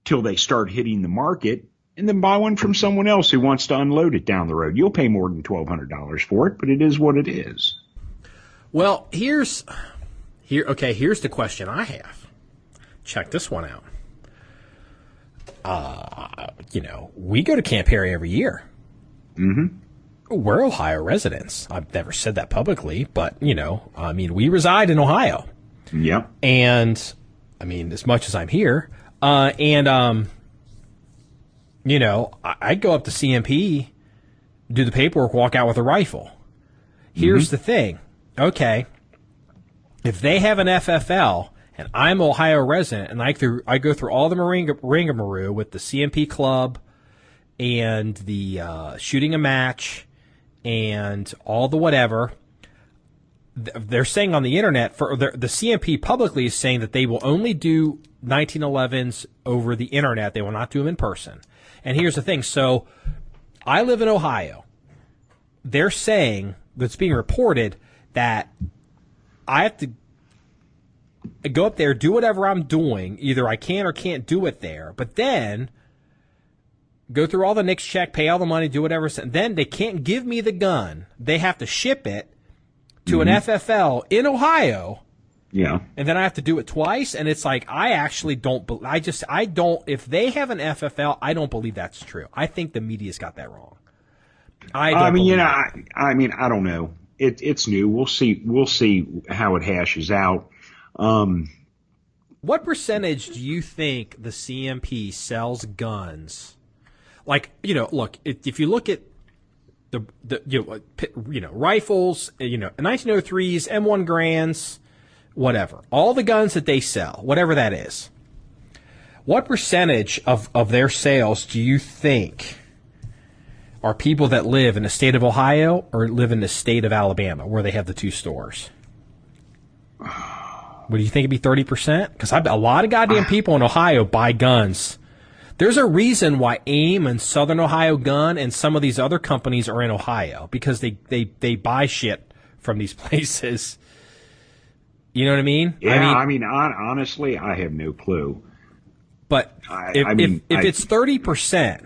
till they start hitting the market, and then buy one from someone else who wants to unload it down the road. You'll pay more than $1,200 for it, but it is what it is. Well, here's the question I have. Check this one out. We go to Camp Harry every year. Mm-hmm. We're Ohio residents. I've never said that publicly, but, we reside in Ohio. Yep. And, as much as I'm here, I go up to CMP, do the paperwork, walk out with a rifle. Here's the thing. Okay. If they have an FFL and I'm an Ohio resident and I go through all the ringamaroo with the CMP club and the shooting a match and all the whatever, they're saying on the internet, the CMP publicly is saying that they will only do 1911s over the internet. They will not do them in person. And here's the thing. So I live in Ohio. They're saying, that's being reported, that I have to go up there, do whatever I'm doing. Either I can or can't do it there. But then go through all the NICS check, pay all the money, do whatever. And then they can't give me the gun. They have to ship it to an FFL in Ohio. Yeah. And then I have to do it twice. And it's like, I actually don't, if they have an FFL, I don't believe that's true. I think the media's got that wrong. I don't know. It's new. We'll see how it hashes out. What percentage do you think the CMP sells guns? Like, look, if you look at the rifles, 1903s, M1 Grands, whatever, all the guns that they sell, whatever that is, what percentage of their sales do you think are people that live in the state of Ohio or live in the state of Alabama, where they have the two stores? Would you think it'd be 30%? Because a lot of goddamn people in Ohio buy guns. There's a reason why AIM and Southern Ohio Gun and some of these other companies are in Ohio, because they buy shit from these places. You know what I mean? Yeah, honestly, I have no clue. But if it's 30%,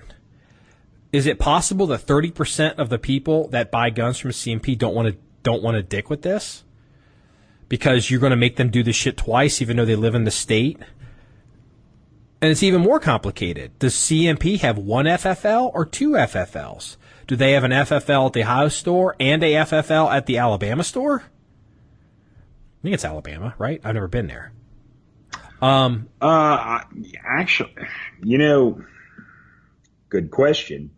is it possible that 30% of the people that buy guns from CMP don't want to dick with this? Because you're going to make them do this shit twice, even though they live in the state? And it's even more complicated. Does CMP have one FFL or two FFLs? Do they have an FFL at the Ohio store and a FFL at the Alabama store? I think it's Alabama, right? I've never been there. Actually, good question.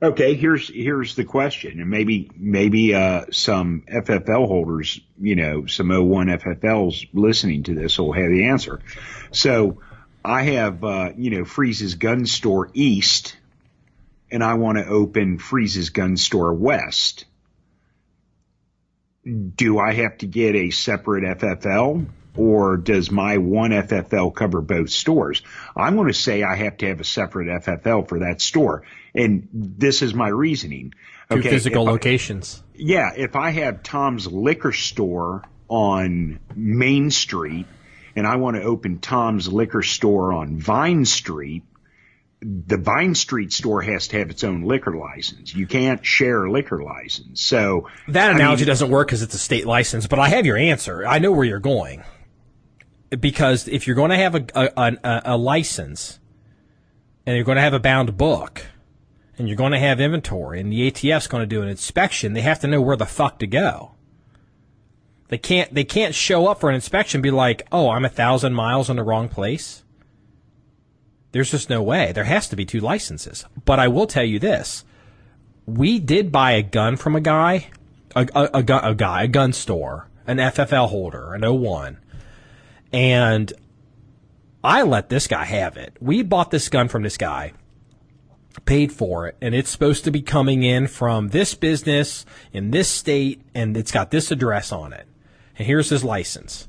Okay, here's the question, and maybe some FFL holders, some 01 FFLs listening to this will have the answer. So I have, Freeze's Gun Store East, and I want to open Freeze's Gun Store West. Do I have to get a separate FFL, or does my one FFL cover both stores? I'm going to say I have to have a separate FFL for that store. And this is my reasoning. Two physical locations. If I have Tom's Liquor Store on Main Street and I want to open Tom's Liquor Store on Vine Street, the Vine Street store has to have its own liquor license. You can't share a liquor license. So that analogy doesn't work because it's a state license, but I have your answer. I know where you're going. Because if you're going to have a license and you're going to have a bound book and you're going to have inventory and the ATF's going to do an inspection, they have to know where the fuck to go. They can't show up for an inspection and be like, oh, I'm 1,000 miles in the wrong place. There's just no way. There has to be two licenses. But I will tell you this. We did buy a gun from a guy, a gun store, an FFL holder, an 01. And I let this guy have it. We bought this gun from this guy, paid for it, and it's supposed to be coming in from this business in this state, and it's got this address on it. And here's his license.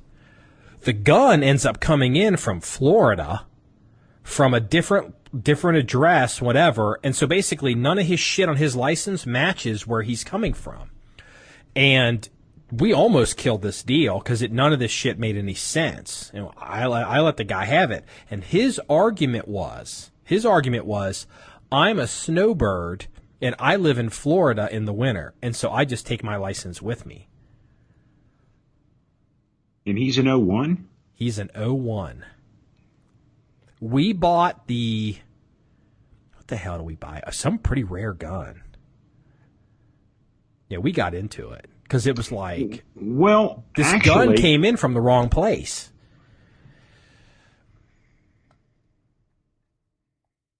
The gun ends up coming in from Florida, from a different address, whatever, and so basically none of his shit on his license matches where he's coming from. And we almost killed this deal because none of this shit made any sense. I let the guy have it. And his argument was, I'm a snowbird and I live in Florida in the winter, and so I just take my license with me. And he's an 01? He's an 01. We bought what the hell did we buy? Some pretty rare gun. Yeah, we got into it. Because it was like, well, this gun came in from the wrong place.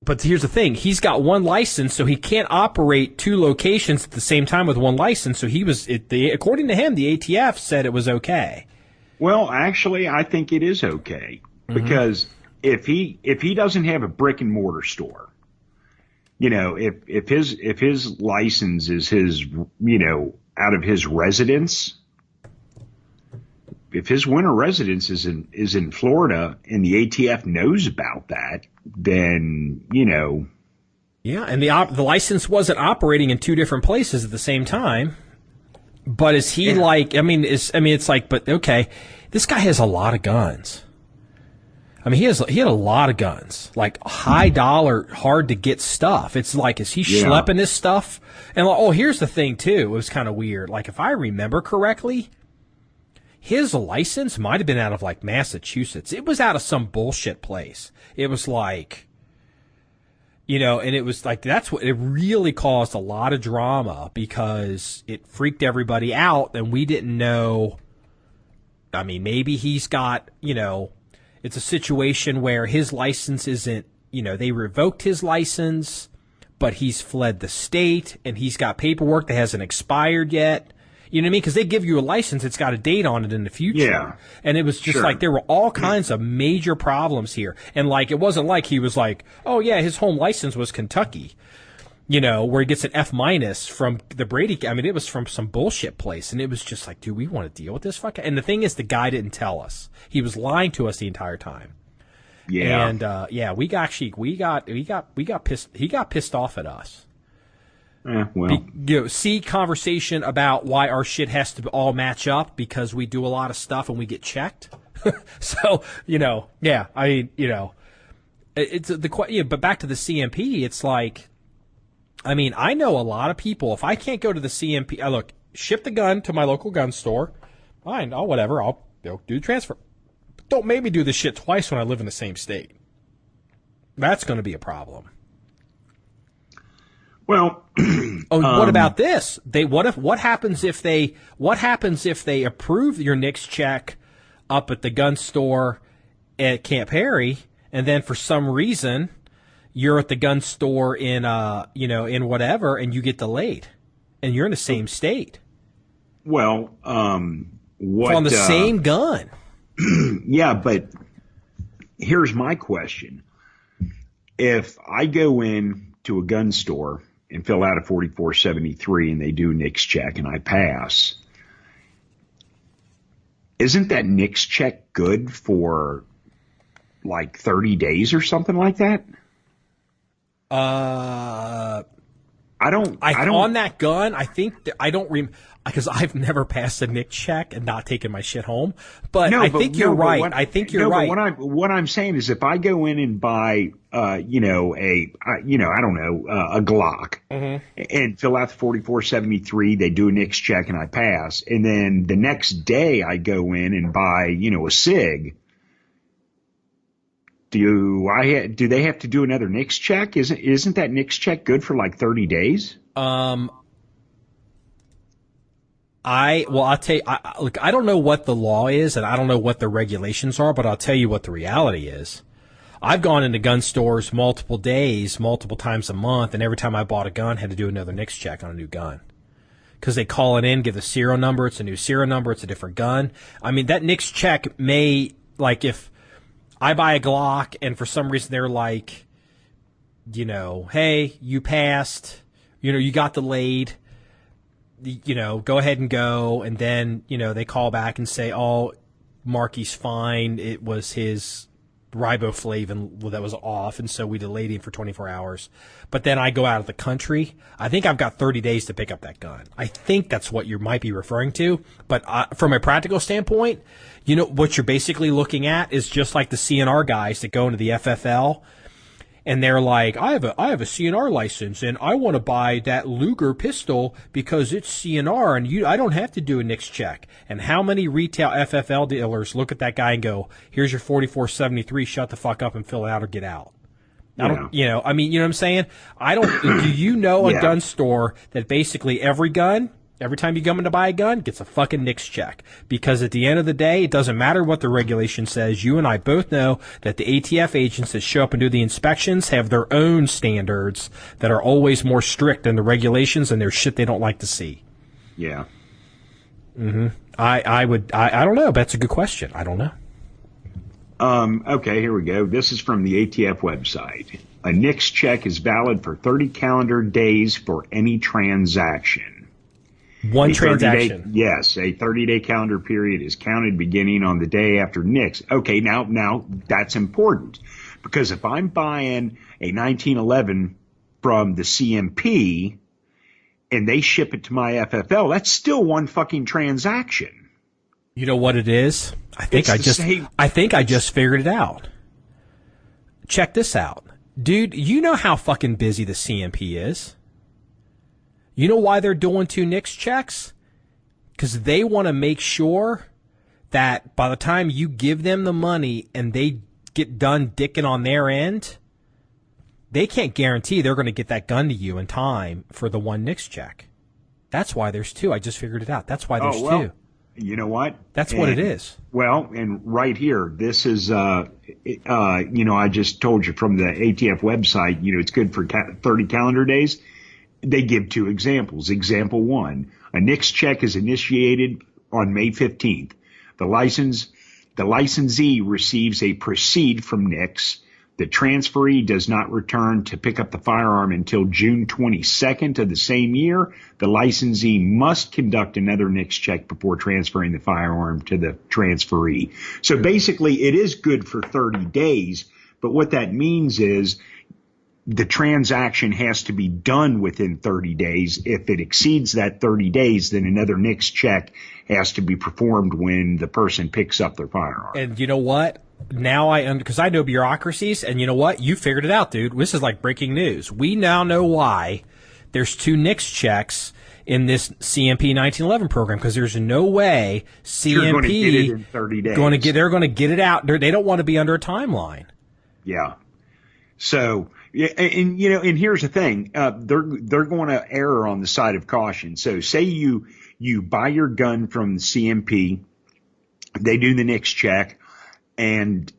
But here's the thing. He's got one license, so he can't operate two locations at the same time with one license. So according to him, the ATF said it was okay. Well, actually, I think it is okay because if he doesn't have a brick and mortar store, if his license is his, out of his residence, if his winter residence is in Florida and the ATF knows about that, then Yeah, and the license wasn't operating in two different places at the same time. But is he it's like, but okay, this guy has a lot of guns. I mean, he had a lot of guns, like high dollar, hard to get stuff. It's like, is he schlepping this stuff? And here's the thing too. It was kind of weird. Like, if I remember correctly, his license might have been out of like Massachusetts. It was out of some bullshit place. It was like, and it was like, that's what it really caused a lot of drama because it freaked everybody out and we didn't know. I mean, maybe he's got, it's a situation where his license isn't, they revoked his license, but he's fled the state and he's got paperwork that hasn't expired yet. You know what I mean? Because they give you a license, it's got a date on it in the future. Yeah. And it was just like there were all kinds of major problems here. And like, it wasn't like he was like, oh yeah, his home license was Kentucky, where he gets an F- from the Brady. I mean, it was from some bullshit place. And it was just like, dude, we want to deal with this fucker. And the thing is, the guy didn't tell us. He was lying to us the entire time. Yeah. And we got pissed. He got pissed off at us. See conversation about why our shit has to all match up because we do a lot of stuff and we get checked. So, I mean, it's but back to the CMP, it's like, I mean, I know a lot of people, if I can't go to the CMP, look, ship the gun to my local gun store, fine, I'll do the transfer. But don't make me do this shit twice when I live in the same state. That's going to be a problem. Well, what about this? What happens if they approve your NICS check up at the gun store at Camp Harry, and then for some reason you're at the gun store in in whatever, and you get delayed, and you're in the same state? Well, on the same gun. Yeah, but here's my question: if I go in to a gun store and fill out a 4473 and they do NICS check and I pass, isn't that NICS check good for like 30 days or something like that? On that gun, I think I don't because I've never passed a NICS check and not taken my shit home. But I think you're right. I think you're right. What I'm saying is, if I go in and buy, a Glock, and fill out the 4473, they do a NICS check and I pass, and then the next day I go in and buy, a SIG. Do they have to do another NICS check? Isn't that NICS check good for like 30 days? I'll tell you, look, I don't know what the law is and I don't know what the regulations are, but I'll tell you what the reality is. I've gone into gun stores multiple days, multiple times a month, and every time I bought a gun, had to do another NICS check on a new gun. Because they call it in, give the serial number, it's a new serial number, it's a different gun. I mean, that NICS check may, like, if I buy a Glock and for some reason they're like, hey, you passed, you got delayed, go ahead and go. And then, they call back and say, oh, Marky's fine. It was his riboflavin that was off, and so we delayed him for 24 hours. But then I go out of the country. I think I've got 30 days to pick up that gun. I think that's what you might be referring to. But from a practical standpoint, what you're basically looking at is just like the CNR guys that go into the FFL, and they're like, I have a CNR license, and I want to buy that Luger pistol because it's CNR, and I don't have to do a NICS check. And how many retail FFL dealers look at that guy and go, here's your 4473, shut the fuck up and fill it out or get out? I don't, you know what I'm saying? Do you know a gun store that basically every time you come in to buy a gun, gets a fucking NICS check? Because at the end of the day, it doesn't matter what the regulation says. You and I both know that the ATF agents that show up and do the inspections have their own standards that are always more strict than the regulations, and there's shit they don't like to see. Yeah. Mm-hmm. I don't know. That's a good question. I don't know. Okay, here we go. This is from the ATF website. A NICS check is valid for 30 calendar days for any transaction. One transaction. Yes, a 30-day calendar period is counted beginning on the day after NICS. Okay, now that's important, because if I'm buying a 1911 from the CMP and they ship it to my FFL, that's still one fucking transaction. You know what it is? I think I just figured it out. Check this out. Dude, you know how fucking busy the CMP is? You know why they're doing 2 NICS checks? Because they want to make sure that by the time you give them the money and they get done dicking on their end, they can't guarantee they're going to get that gun to you in time for the 1 NICS check. That's why there's 2. I just figured it out. That's why there's 2. You know what? That's what it is. Well, and right here, this is, I just told you from the ATF website, it's good for 30 calendar days. They give 2 examples. Example 1, a NICS check is initiated on May 15th. The licensee receives a receipt from NICS. The transferee does not return to pick up the firearm until June 22nd of the same year. The licensee must conduct another NICS check before transferring the firearm to the transferee. So basically, it is good for 30 days, but what that means is the transaction has to be done within 30 days. If it exceeds that 30 days, then another NICS check has to be performed when the person picks up their firearm. And you know what? Now because I know bureaucracies, and you know what? You figured it out, dude. This is like breaking news. We now know why there's 2 NICS checks in this CMP 1911 program, because there's no way CMP You're going to get it in 30 days. They're going to get it out. They don't want to be under a timeline. Yeah. So, and here's the thing. They're going to err on the side of caution. So say you buy your gun from the CMP, they do the NICS check, and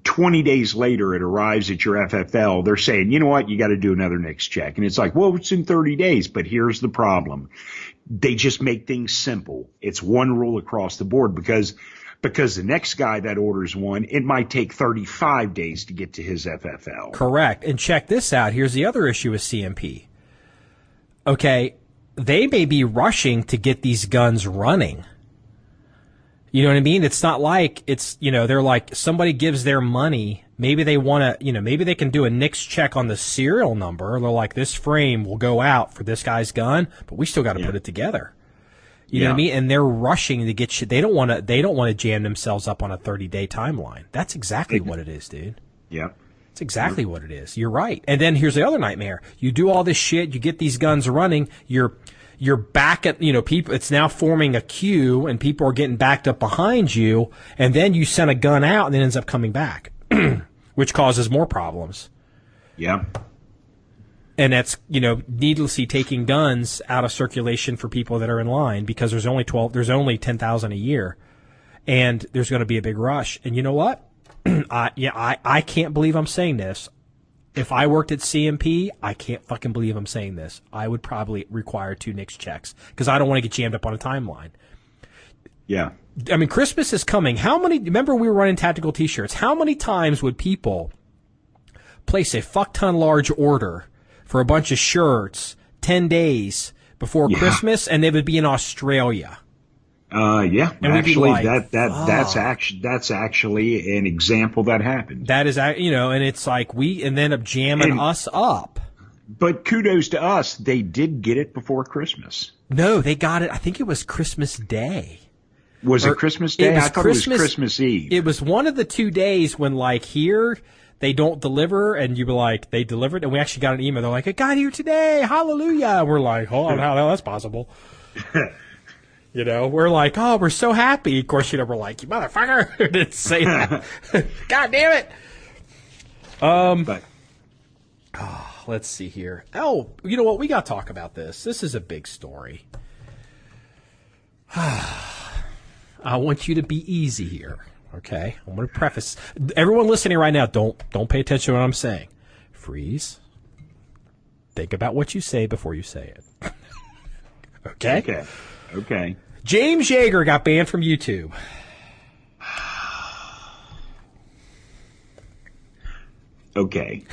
20 days later it arrives at your FFL. They're saying, you know what, you got to do another NICS check. And it's like, well, it's in 30 days. But here's the problem. They just make things simple. It's one rule across the board, because the next guy that orders one, it might take 35 days to get to his FFL. Correct. And check this out. Here's the other issue with CMP. Okay, they may be rushing to get these guns running. You know what I mean? It's not like they're like, somebody gives their money. Maybe they want to, maybe they can do a NICS check on the serial number. They're like, this frame will go out for this guy's gun, but we still got to put it together. You know what I mean? And they're rushing to get shit. They don't want to jam themselves up on a 30-day timeline. That's exactly what it is, dude. Yeah. That's exactly what it is. You're right. And then here's the other nightmare. You do all this shit, you get these guns running, you're back at, people, it's now forming a queue, and people are getting backed up behind you, and then you send a gun out and it ends up coming back, which causes more problems. Yeah. And that's, needlessly taking guns out of circulation for people that are in line, because there's only 10,000 a year, and there's going to be a big rush. And you know what? I can't believe I'm saying this. If I worked at CMP, I can't fucking believe I'm saying this. I would probably require 2 NICS checks, because I don't want to get jammed up on a timeline. Yeah. I mean, Christmas is coming. Remember we were running tactical t-shirts. How many times would people place a fuck ton large order for a bunch of shirts 10 days before Christmas, and they would be in Australia? Yeah, and actually, like, that's actually an example that happened. That is, and it's like we end up jamming us up. But kudos to us, they did get it before Christmas. No, they got it. I think it was Christmas Day. Was it Christmas Day? I thought it was Christmas Eve. It was one of the 2 days when, like, here they don't deliver, and you were like, they delivered, and we actually got an email. They're like, it got here today. Hallelujah. And we're like, hold on, how the hell that's possible? We're like, oh, we're so happy. Of course, we're like, you motherfucker. Didn't say that. God damn it. Let's see here. Oh, you know what? We got to talk about this. This is a big story. I want you to be easy here. Okay? I'm going to preface. Everyone listening right now, don't pay attention to what I'm saying. Freeze. Think about what you say before you say it. Okay? Okay. James Yeager got banned from YouTube. Okay.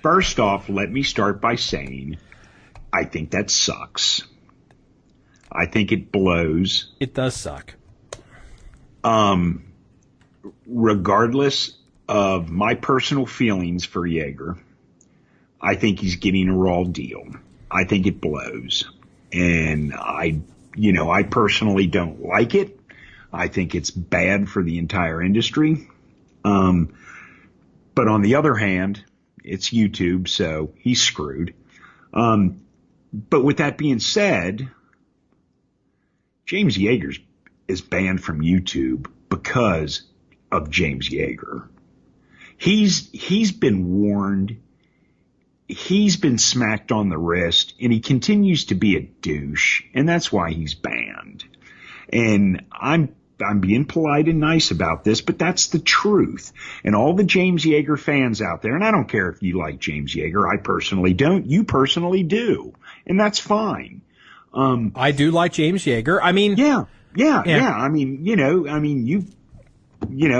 First off, let me start by saying I think that sucks. I think it blows. It does suck. Regardless of my personal feelings for Yeager, I think he's getting a raw deal. I think it blows. And I personally don't like it. I think it's bad for the entire industry. But on the other hand, it's YouTube, so he's screwed. But with that being said, James Yeager is banned from YouTube because of James Yeager. He's been warned. He's been smacked on the wrist, and he continues to be a douche, and that's why he's banned. And I'm being polite and nice about this, but that's the truth. And all the James Yeager fans out there, and I don't care if you like James Yeager, I personally don't, you personally do, and that's fine. I do like James Yeager. I mean, yeah. I mean, you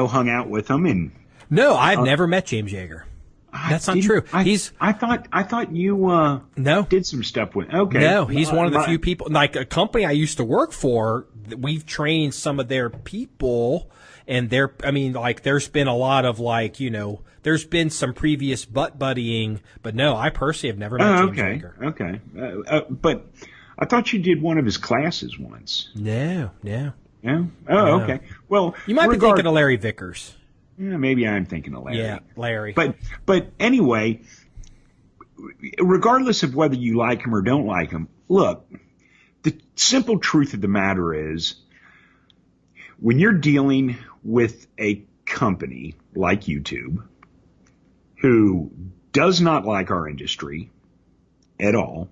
hung out with him, and no, I've never met James Yeager. That's not true. I thought you did some stuff with. Okay, no, he's one of the few people. Like a company I used to work for, we've trained some of their people, and there's been a lot of there's been some previous butt buddying, but no, I personally have never met James Yeager. Okay, but I thought you did one of his classes once. No. Yeah. No. Okay. Well, you might be thinking of Larry Vickers. Yeah, maybe I'm thinking of Larry. Yeah, Larry. But anyway, regardless of whether you like him or don't like him, look, the simple truth of the matter is when you're dealing with a company like YouTube who does not like our industry at all,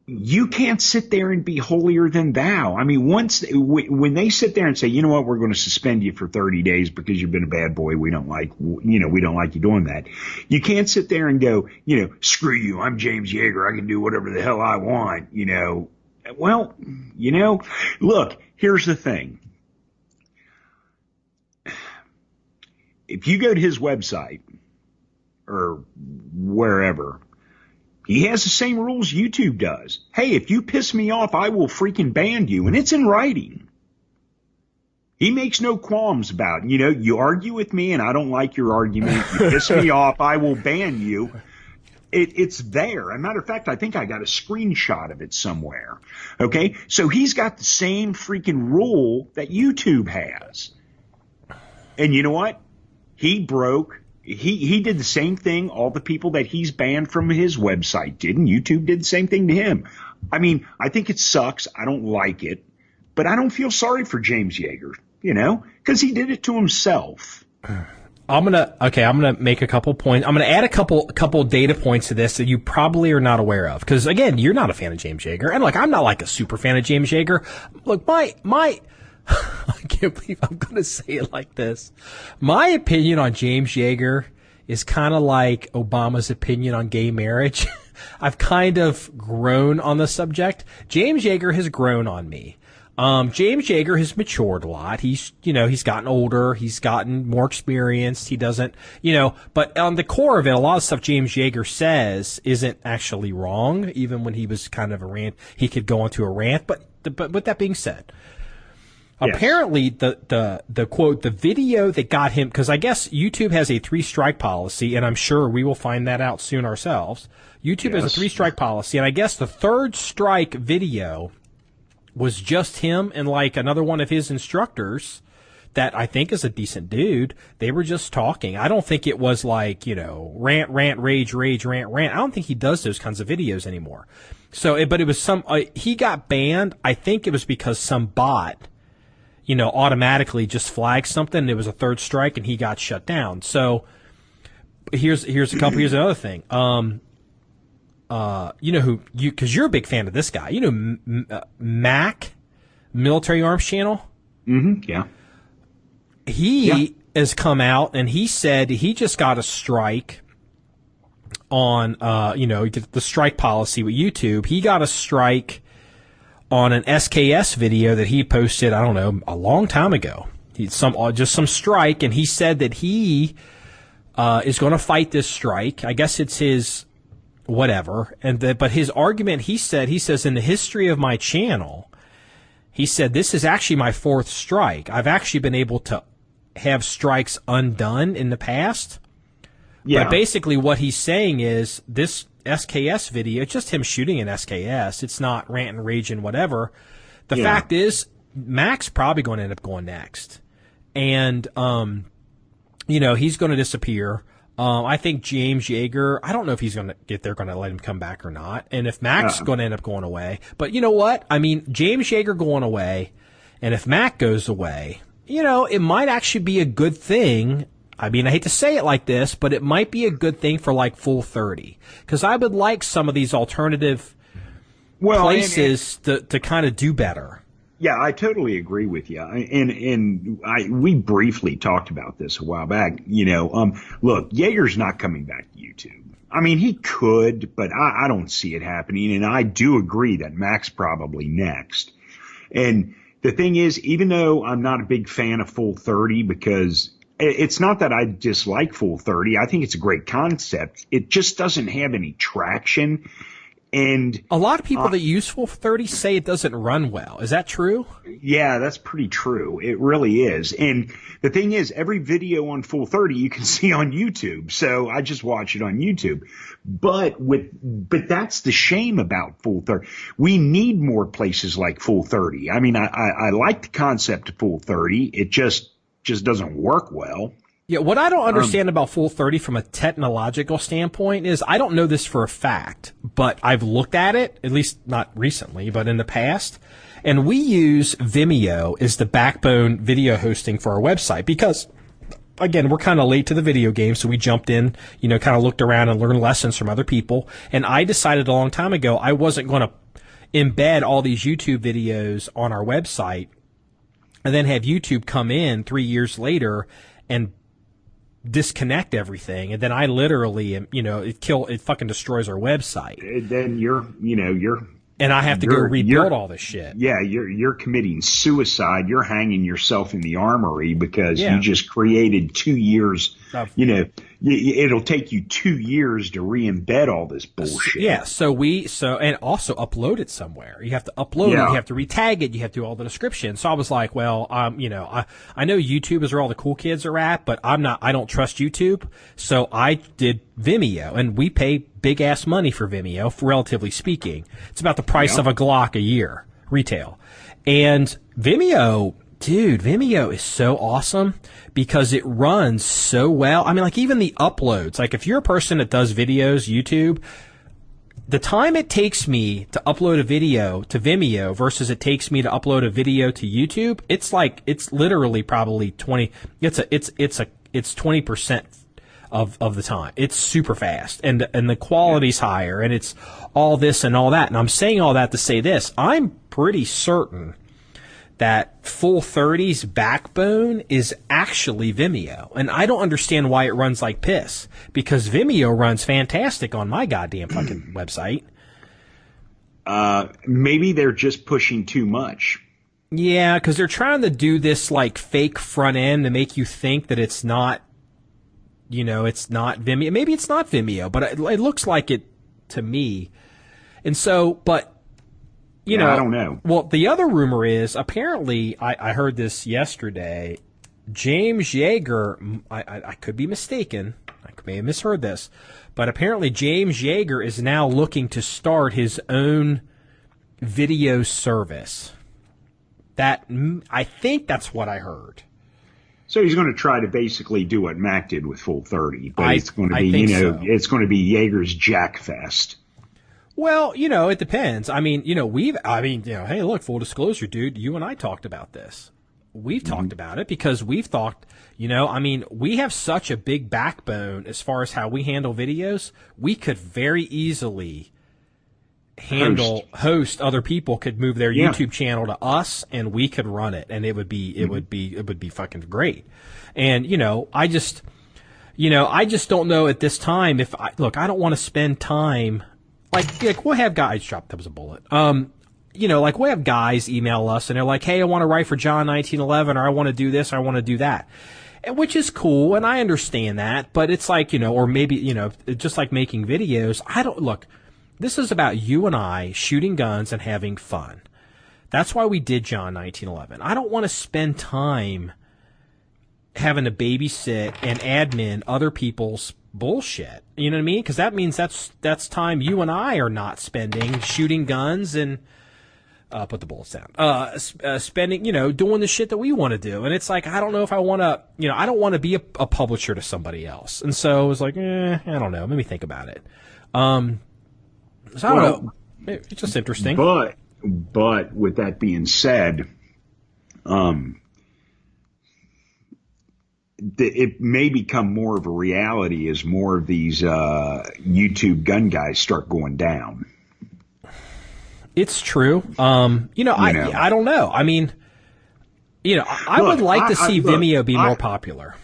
you can't sit there and be holier than thou. I mean, when they sit there and say, you know what, we're going to suspend you for 30 days because you've been a bad boy, we don't like you doing that. You can't sit there and go, screw you, I'm James Yeager, I can do whatever the hell I want, Well, look, here's the thing. If you go to his website or wherever, he has the same rules YouTube does. Hey, if you piss me off, I will freaking ban you. And it's in writing. He makes no qualms about it. You argue with me and I don't like your argument. You piss me off, I will ban you. It's there. As a matter of fact, I think I got a screenshot of it somewhere. Okay? So he's got the same freaking rule that YouTube has. And you know what? He did the same thing all the people that he's banned from his website did, and YouTube did the same thing to him. I mean, I think it sucks. I don't like it. But I don't feel sorry for James Yeager, because he did it to himself. I'm gonna make a couple points. I'm gonna add a couple data points to this that you probably are not aware of. Because again, you're not a fan of James Yeager, and I'm not like a super fan of James Yeager. Look, my I can't believe I'm going to say it like this. My opinion on James Yeager is kind of like Obama's opinion on gay marriage. I've kind of grown on the subject. James Yeager has grown on me. James Yeager has matured a lot. He's gotten older. He's gotten more experienced. He doesn't, but on the core of it, a lot of stuff James Yeager says isn't actually wrong. Even when he was kind of a rant, he could go into a rant. But with that being said, yes. Apparently, the quote, the video that got him, because I guess YouTube has a 3-strike policy, and I'm sure we will find that out soon ourselves. YouTube has a 3-strike policy, and I guess the 3rd strike video was just him and another one of his instructors that I think is a decent dude. They were just talking. I don't think it was rant, rage, rant. I don't think he does those kinds of videos anymore. But it was he got banned. I think it was because some bot automatically just flagged something, and it was a 3rd strike, and he got shut down. So here's another thing. Because you're a big fan of this guy. Mac, Military Arms Channel? Mm-hmm, yeah. He has come out, and he said he just got a strike on, the strike policy with YouTube. He got a strike on an SKS video that he posted, I don't know, a long time ago. Just some strike, and he said that he is going to fight this strike. I guess it's his whatever. But his argument, he says, in the history of my channel, he said, this is actually my 4th strike. I've actually been able to have strikes undone in the past. Yeah. But basically what he's saying is this SKS video, it's just him shooting an SKS. It's not rant and rage and whatever. The fact is, Mac's probably going to end up going next. And, he's going to disappear. I think James Yeager, I don't know if they're going to let him come back or not. And if Mac's going to end up going away. But you know what? I mean, James Yeager going away, and if Mac goes away, it might actually be a good thing. I mean, I hate to say it like this, but it might be a good thing for like Full 30. Because I would like some of these alternative places to kind of do better. Yeah, I totally agree with you. We briefly talked about this a while back. Look, Yeager's not coming back to YouTube. I mean, he could, but I don't see it happening. And I do agree that Mac's probably next. And the thing is, even though I'm not a big fan of Full 30, because it's not that I dislike Full 30. I think it's a great concept. It just doesn't have any traction. And a lot of people that use Full 30 say it doesn't run well. Is that true? Yeah, that's pretty true. It really is. And the thing is, every video on Full 30 you can see on YouTube. So I just watch it on YouTube. But that's the shame about Full 30. We need more places like Full 30. I mean, I like the concept of Full 30. It just doesn't work well. Yeah, what I don't understand about Full 30 from a technological standpoint is, I don't know this for a fact, but I've looked at it, at least not recently, but in the past, and we use Vimeo as the backbone video hosting for our website because, again, we're kind of late to the video game, so we jumped in, kind of looked around and learned lessons from other people, and I decided a long time ago I wasn't going to embed all these YouTube videos on our website and then have YouTube come in 3 years later and disconnect everything, and then I literally am, it fucking destroys our website. Then you're and I have to go rebuild all this shit. Yeah, you're committing suicide. You're hanging yourself in the armory because you just created 2 years. It'll take you 2 years to re-embed all this bullshit. Yeah, and also upload it somewhere. You have to upload it, you have to retag it, you have to do all the description. So I was like, well, I know YouTube is where all the cool kids are at, but I don't trust YouTube. So I did Vimeo, and we pay big ass money for Vimeo, relatively speaking. It's about the price of a Glock a year, retail. And Vimeo is so awesome because it runs so well. I mean, like, even the uploads, like, if you're a person that does videos, YouTube, the time it takes me to upload a video to Vimeo versus it takes me to upload a video to YouTube, it's literally probably 20% of the time. It's super fast, and the quality's higher, and it's all this and all that. And I'm saying all that to say this: I'm pretty certain that Full 30's backbone is actually Vimeo. And I don't understand why it runs like piss, because Vimeo runs fantastic on my goddamn fucking website. Maybe they're just pushing too much. Yeah, because they're trying to do this like fake front end to make you think that it's not, it's not Vimeo. Maybe it's not Vimeo, but it looks like it to me. And so, but I don't know. Well, the other rumor is, apparently, I heard this yesterday, James Yeager, I could be mistaken, I may have misheard this, but apparently James Yeager is now looking to start his own video service. I think that's what I heard. So he's going to try to basically do what Mac did with Full 30, but it's going to be, it's going to be Yeager's Jack Fest. Well, it depends. I mean, hey, look, full disclosure, dude, you and I talked about this. We've talked about it because we've thought, we have such a big backbone as far as how we handle videos. We could very easily host other people could move their YouTube channel to us, and we could run it, and it would be fucking great. And, I just don't know at this time I don't want to spend time. Like we'll have guys drop. That was a bullet. you know, like we have guys email us and they're like, hey, I want to write for John1911, or I want to do this, or I want to do that. Which is cool, and I understand that, but it's like, you know, or maybe, you know, just like making videos. Look, this is about you and I shooting guns and having fun. That's why we did John1911. I don't want to spend time having to babysit and admin other people's bullshit. You know what I mean? Because that means that's time you and I are not spending shooting guns and put the bullets down. Spending, you know, doing the shit that we want to do. And it's like, I don't know if I want to, you know, I don't want to be a publisher to somebody else. And so it was like, I don't know. Let me think about it. So I don't know. It's just interesting. But with that being said, it may become more of a reality as more of these YouTube gun guys start going down. It's true. I don't know. I mean, you know, I would like to see Vimeo be more popular.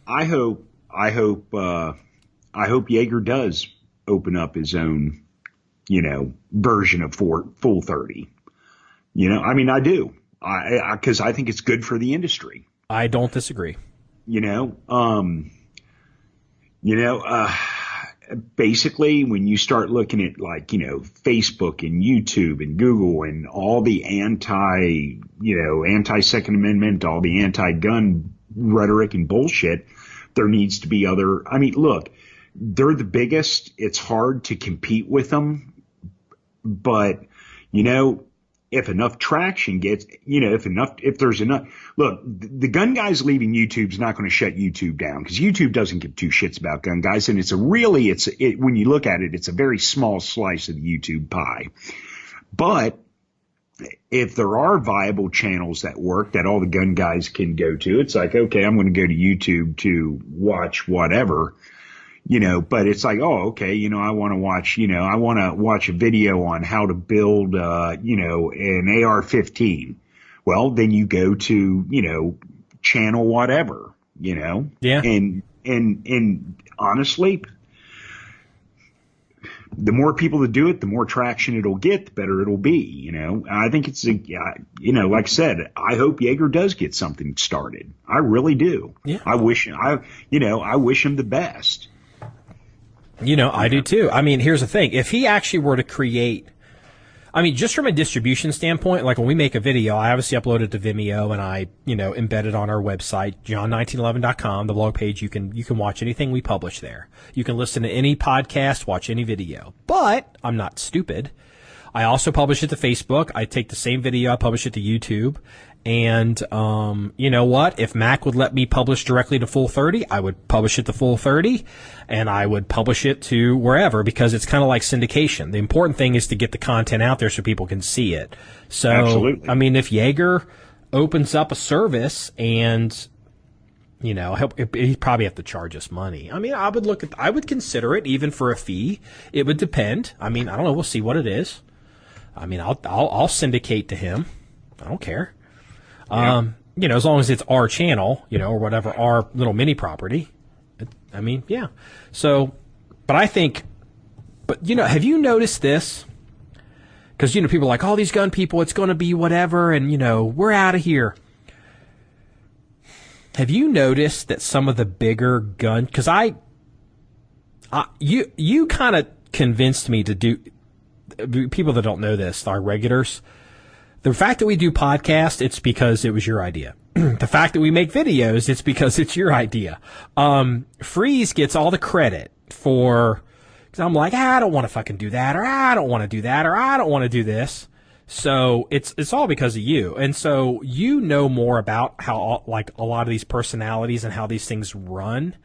I hope Yeager does open up his own, you know, version of Full 30. You know, I mean, I do. Because I think it's good for the industry. I don't disagree. Basically, when you start looking at, like, you know, Facebook and YouTube and Google and all the anti-Second Amendment, all the anti-gun rhetoric and bullshit, there needs to be other. I mean, look, they're the biggest. It's hard to compete with them, but, you know, if enough traction gets, you know, if there's enough, look, the gun guys leaving YouTube's not going to shut YouTube down, because YouTube doesn't give two shits about gun guys. And when you look at it, it's a very small slice of the YouTube pie. But if there are viable channels that work that all the gun guys can go to, it's like, okay, I'm going to go to YouTube to watch whatever. You know, but it's like, oh, okay, you know, I want to watch a video on how to build, an AR-15. Well, then you go to, you know, channel whatever, you know. Yeah. And honestly, the more people that do it, the more traction it'll get, the better it'll be, you know. I think it's, you know, like I said, I hope Yeager does get something started. I really do. Yeah. I wish him the best. You know, I do too. I mean, here's the thing. If he actually were to create, I mean, just from a distribution standpoint, like when we make a video, I obviously upload it to Vimeo and I, you know, embed it on our website, John1911.com, the blog page. You can watch anything we publish there. You can listen to any podcast, watch any video. But I'm not stupid. I also publish it to Facebook. I take the same video, I publish it to YouTube. And, you know what? If Mac would let me publish directly to Full 30, I would publish it to Full 30, and I would publish it to wherever, because it's kind of like syndication. The important thing is to get the content out there so people can see it. So, absolutely. I mean, if Yeager opens up a service and, you know, he'd probably have to charge us money. I mean, I would consider it even for a fee. It would depend. I mean, I don't know. We'll see what it is. I mean, I'll syndicate to him. I don't care. Yeah. You know, as long as it's our channel, you know, or whatever, our little mini property. I mean, yeah. So, but I think, you know, have you noticed this? Because, you know, people are like, oh, these gun people, it's going to be whatever, and, you know, we're out of here. Have you noticed that some of the bigger gun, because you kind of convinced me to do, people that don't know this, our regulars, the fact that we do podcasts, it's because it was your idea. The fact that we make videos, it's because it's your idea. Freeze gets all the credit for, because I'm like, I don't want to fucking do that, or I don't want to do that, or I don't want to do this. So it's all because of you. And so you know more about how, like, a lot of these personalities and how these things run.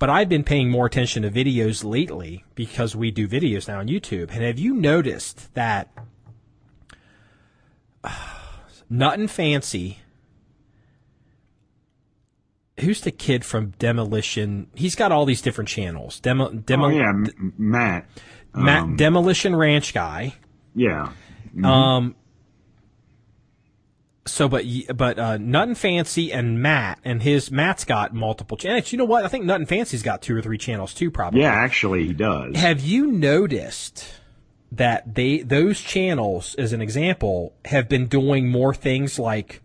But I've been paying more attention to videos lately because we do videos now on YouTube. And have you noticed that Nuttin' Fancy, who's the kid from Demolition? He's got all these different channels. Matt. Demolition Ranch guy. Yeah. Mm-hmm. But Nuttin' Fancy and Matt's got multiple channels. You know what? I think Nuttin' Fancy's got 2 or 3 channels too, probably. Yeah, actually he does. Have you noticed that those channels, as an example, have been doing more things like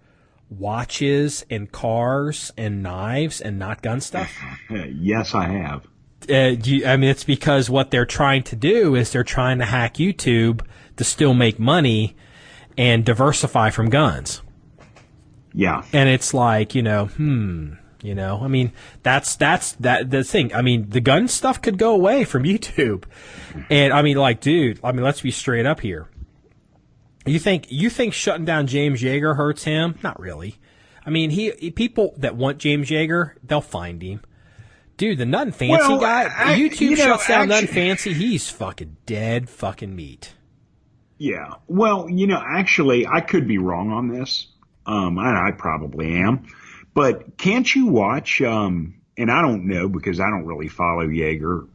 watches and cars and knives and not gun stuff? Yes, I have. It's because what they're trying to do is they're trying to hack YouTube to still make money and diversify from guns. Yeah. And it's like, that's the thing. I mean, the gun stuff could go away from YouTube. And let's be straight up here. You think shutting down James Yeager hurts him? Not really. I mean, people that want James Yeager, they'll find him. Dude, the Nothing Fancy guy, YouTube shuts down Nothing Fancy, he's fucking dead fucking meat. Yeah. Well, actually, I could be wrong on this. I probably am. But can't you watch, and I don't know because I don't really follow Yeager,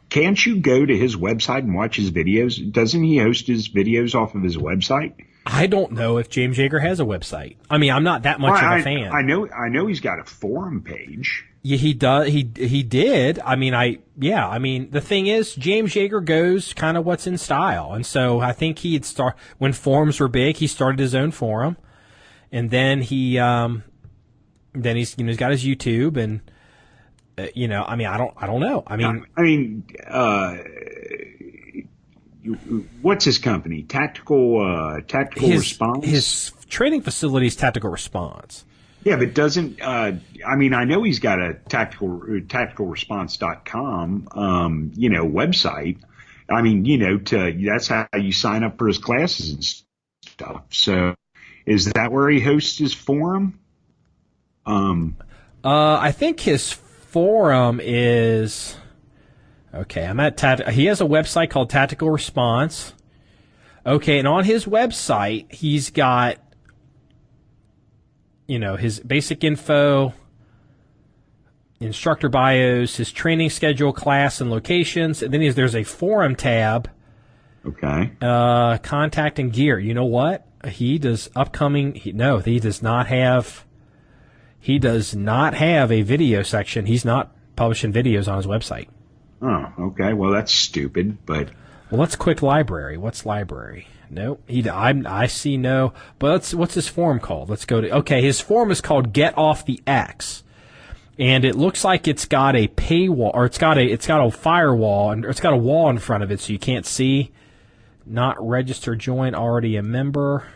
can't you go to his website and watch his videos? Doesn't he host his videos off of his website? I don't know if James Yeager has a website. I mean, I'm not that much of a fan. I know he's got a forum page. Yeah, he does. He did. I mean, the thing is, James Yeager goes kind of what's in style. And so I think when forums were big, he started his own forum. And then he's got his YouTube and, I don't know. What's his company? Tactical Response? His training facility is Tactical Response. Yeah, but doesn't I know he's got a tacticalresponse.com website. I mean, that's how you sign up for his classes and stuff. So is that where he hosts his forum? I think his forum is okay. He has a website called Tactical Response. Okay, and on his website, he's got his basic info, instructor bios, his training schedule, class, and locations. And then there's a forum tab. Okay. Contact and gear. You know what? He does he does not have a video section. He's not publishing videos on his website. Oh, okay. Well, that's stupid, but... Well, let's quick library. What's library? Nope. I see no. But what's his forum called? Let's go to. Okay, his forum is called Get Off the X, and it looks like it's got a paywall, or it's got a firewall, and it's got a wall in front of it, so you can't see. Not registered, join, already a member.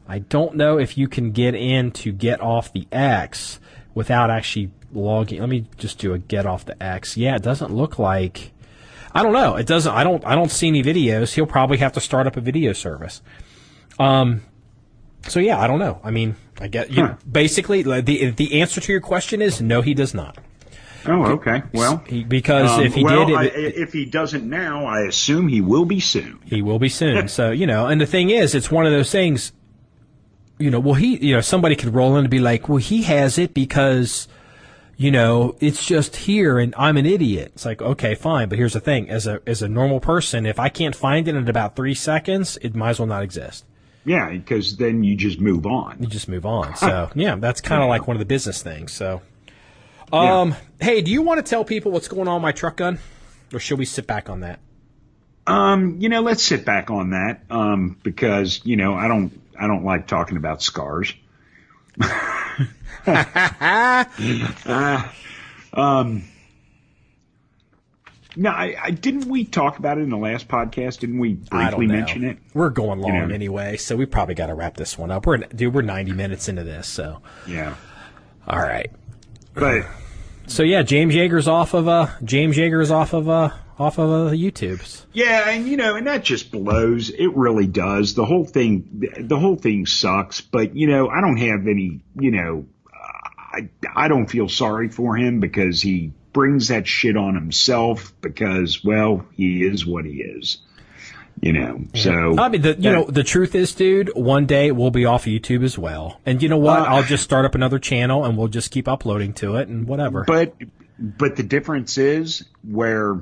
I don't know if you can get in to Get Off the X without actually logging. Let me just do a Get Off the X. Yeah, it doesn't look like. I don't know. It doesn't. I don't see any videos. He'll probably have to start up a video service. So yeah, I don't know. I mean, I get basically the answer to your question is no. He does not. Oh, okay. Well, because if he did, if he doesn't now, I assume he will be soon. He will be soon. So and the thing is, it's one of those things. Somebody could roll in and be like, well, he has it because. It's just here and I'm an idiot. It's like, okay, fine. But here's the thing. As a normal person, if I can't find it in about 3 seconds, it might as well not exist. Yeah, because then you just move on. So, yeah, that's kind of like one of the business things. So, Hey, do you want to tell people what's going on with my truck gun? Or should we sit back on that? Let's sit back on that. Because, I don't like talking about scars. No, I didn't we talk about it in the last podcast? Didn't we briefly mention it? We're going long anyway, so we probably got to wrap this one up. We're 90 minutes into this, so yeah. All right, but so yeah, James Yeager's off of YouTube's. Yeah, and that just blows. It really does. The whole thing sucks. But I don't have any. I don't feel sorry for him because he brings that shit on himself because, well, he is what he is. So I mean, the truth is, dude, one day we'll be off YouTube as well. And you know what? I'll just start up another channel and we'll just keep uploading to it and whatever. But the difference is where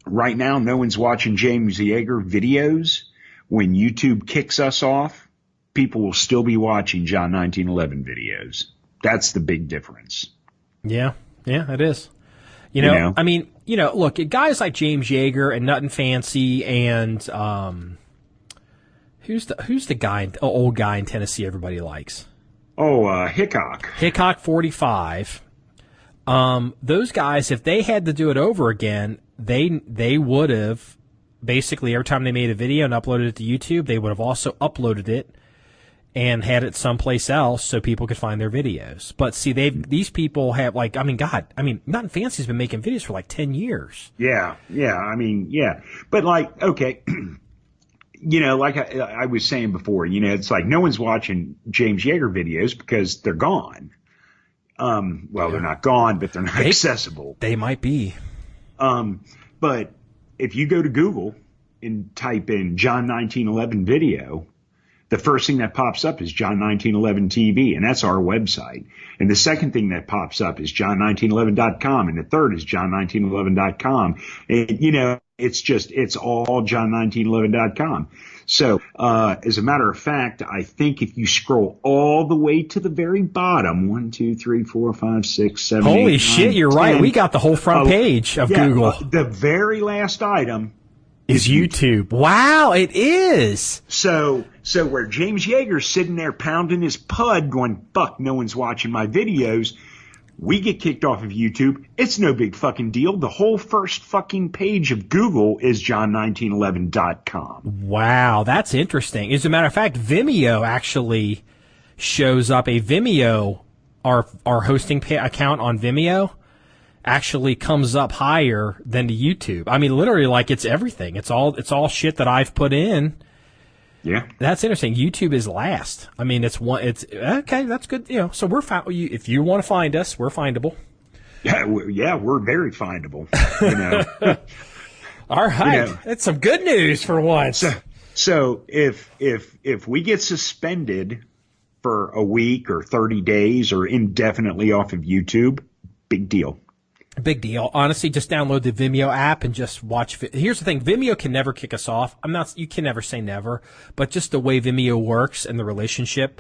right now no one's watching James Yeager videos. When YouTube kicks us off, people will still be watching John1911 videos. That's the big difference. Yeah, it is. I mean, look, guys like James Yeager and Nuttin' Fancy and who's the guy, old guy in Tennessee everybody likes? Oh, Hickok 45. Those guys, if they had to do it over again, they would have basically every time they made a video and uploaded it to YouTube, they would have also uploaded it and had it someplace else so people could find their videos. But see, these people have Nuttin' Fancy's been making videos for like 10 years. Yeah. But like, okay, like I was saying before, it's like no one's watching James Yeager videos because they're gone. They're not gone, but they're not accessible. They might be. But if you go to Google and type in John1911 video, the first thing that pops up is John1911 TV, and that's our website. And the second thing that pops up is John1911.com, and the third is John1911.com. And, it's all John1911.com. So, as a matter of fact, I think if you scroll all the way to the very bottom, 1, 2, 3, 4, 5, 6, 7, Holy 8, shit, 9, you're 10, right. We got the whole front page of Google. The very last item is YouTube. Wow, it is. So where James Yeager's sitting there pounding his pud going, fuck, no one's watching my videos, we get kicked off of YouTube. It's no big fucking deal. The whole first fucking page of Google is John1911.com. Wow, that's interesting. As a matter of fact, Vimeo actually shows up. Our hosting account on Vimeo actually comes up higher than the YouTube. I mean, literally, like it's everything. It's all shit that I've put in. Yeah, that's interesting. YouTube is last. I mean, it's okay. That's good. So we're if you want to find us, we're findable. Yeah, we're very findable. All right, that's some good news for once. So if we get suspended for a week or 30 days or indefinitely off of YouTube, big deal. Big deal. Honestly, just download the Vimeo app and just watch. Here's the thing. Vimeo can never kick us off. You can never say never, but just the way Vimeo works and the relationship,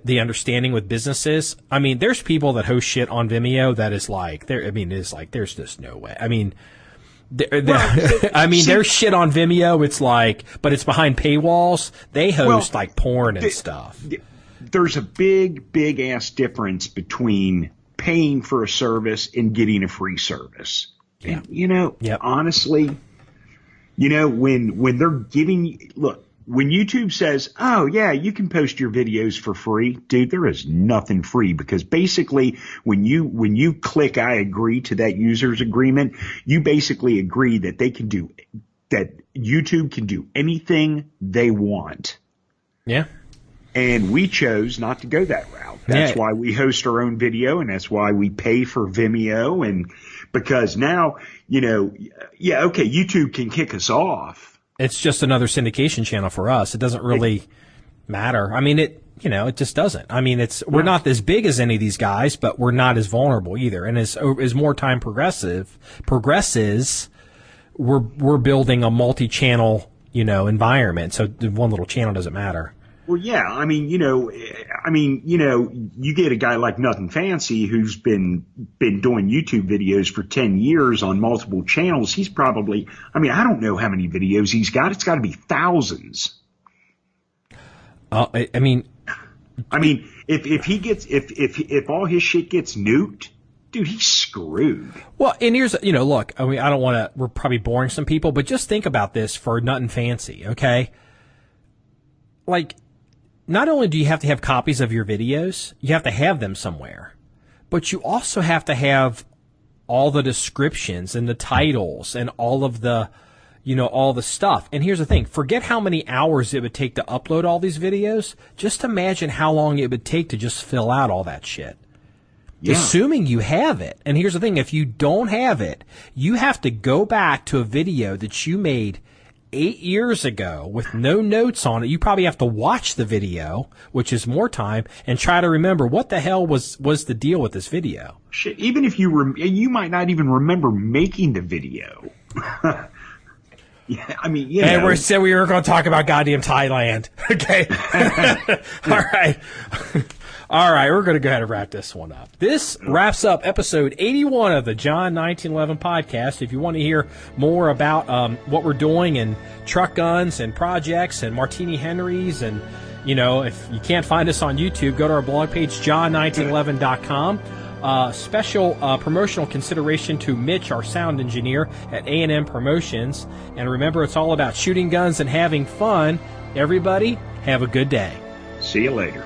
the understanding with businesses. I mean, there's people that host shit on Vimeo that is like, there's just no way. I mean, there's shit on Vimeo. It's like, but it's behind paywalls. They host like porn and stuff. There's a big ass difference between paying for a service and getting a free service. Yeah. And, honestly, when they're when YouTube says, oh yeah, you can post your videos for free, dude, there is nothing free, because basically when you click I agree to that user's agreement, you basically agree that that YouTube can do anything they want. Yeah. And we chose not to go that route. That's why we host our own video, and that's why we pay for Vimeo. And because now, YouTube can kick us off. It's just another syndication channel for us. It doesn't really matter. I mean, it just doesn't. I mean, we're not as big as any of these guys, but we're not as vulnerable either. And as more time progresses, we're building a multi-channel, environment. So one little channel doesn't matter. Well, yeah, you get a guy like Nuttin' Fancy who's been doing YouTube videos for 10 years on multiple channels. He's probably, I don't know how many videos he's got. It's got to be thousands. If all his shit gets nuked, dude, he's screwed. Well, and here's, look, we're probably boring some people, but just think about this for Nuttin' Fancy, okay? Like, not only do you have to have copies of your videos, you have to have them somewhere, but you also have to have all the descriptions and the titles and all of the, all the stuff. And here's the thing. Forget how many hours it would take to upload all these videos. Just imagine how long it would take to just fill out all that shit. Yeah. Assuming you have it. And here's the thing. If you don't have it, you have to go back to a video that you made 8 years ago with no notes on it. You probably have to watch the video, which is more time, and try to remember what the hell was the deal with this video. Shit, even if you might not even remember making the video. Yeah, And we said we were going to talk about goddamn Thailand. Okay. All right. All right, we're going to go ahead and wrap this one up. This wraps up episode 81 of the John1911 Podcast. If you want to hear more about what we're doing and truck guns and projects and Martini Henrys, and, you know, if you can't find us on YouTube, go to our blog page, john1911.com. Special promotional consideration to Mitch, our sound engineer at A&M Promotions. And remember, it's all about shooting guns and having fun. Everybody, have a good day. See you later.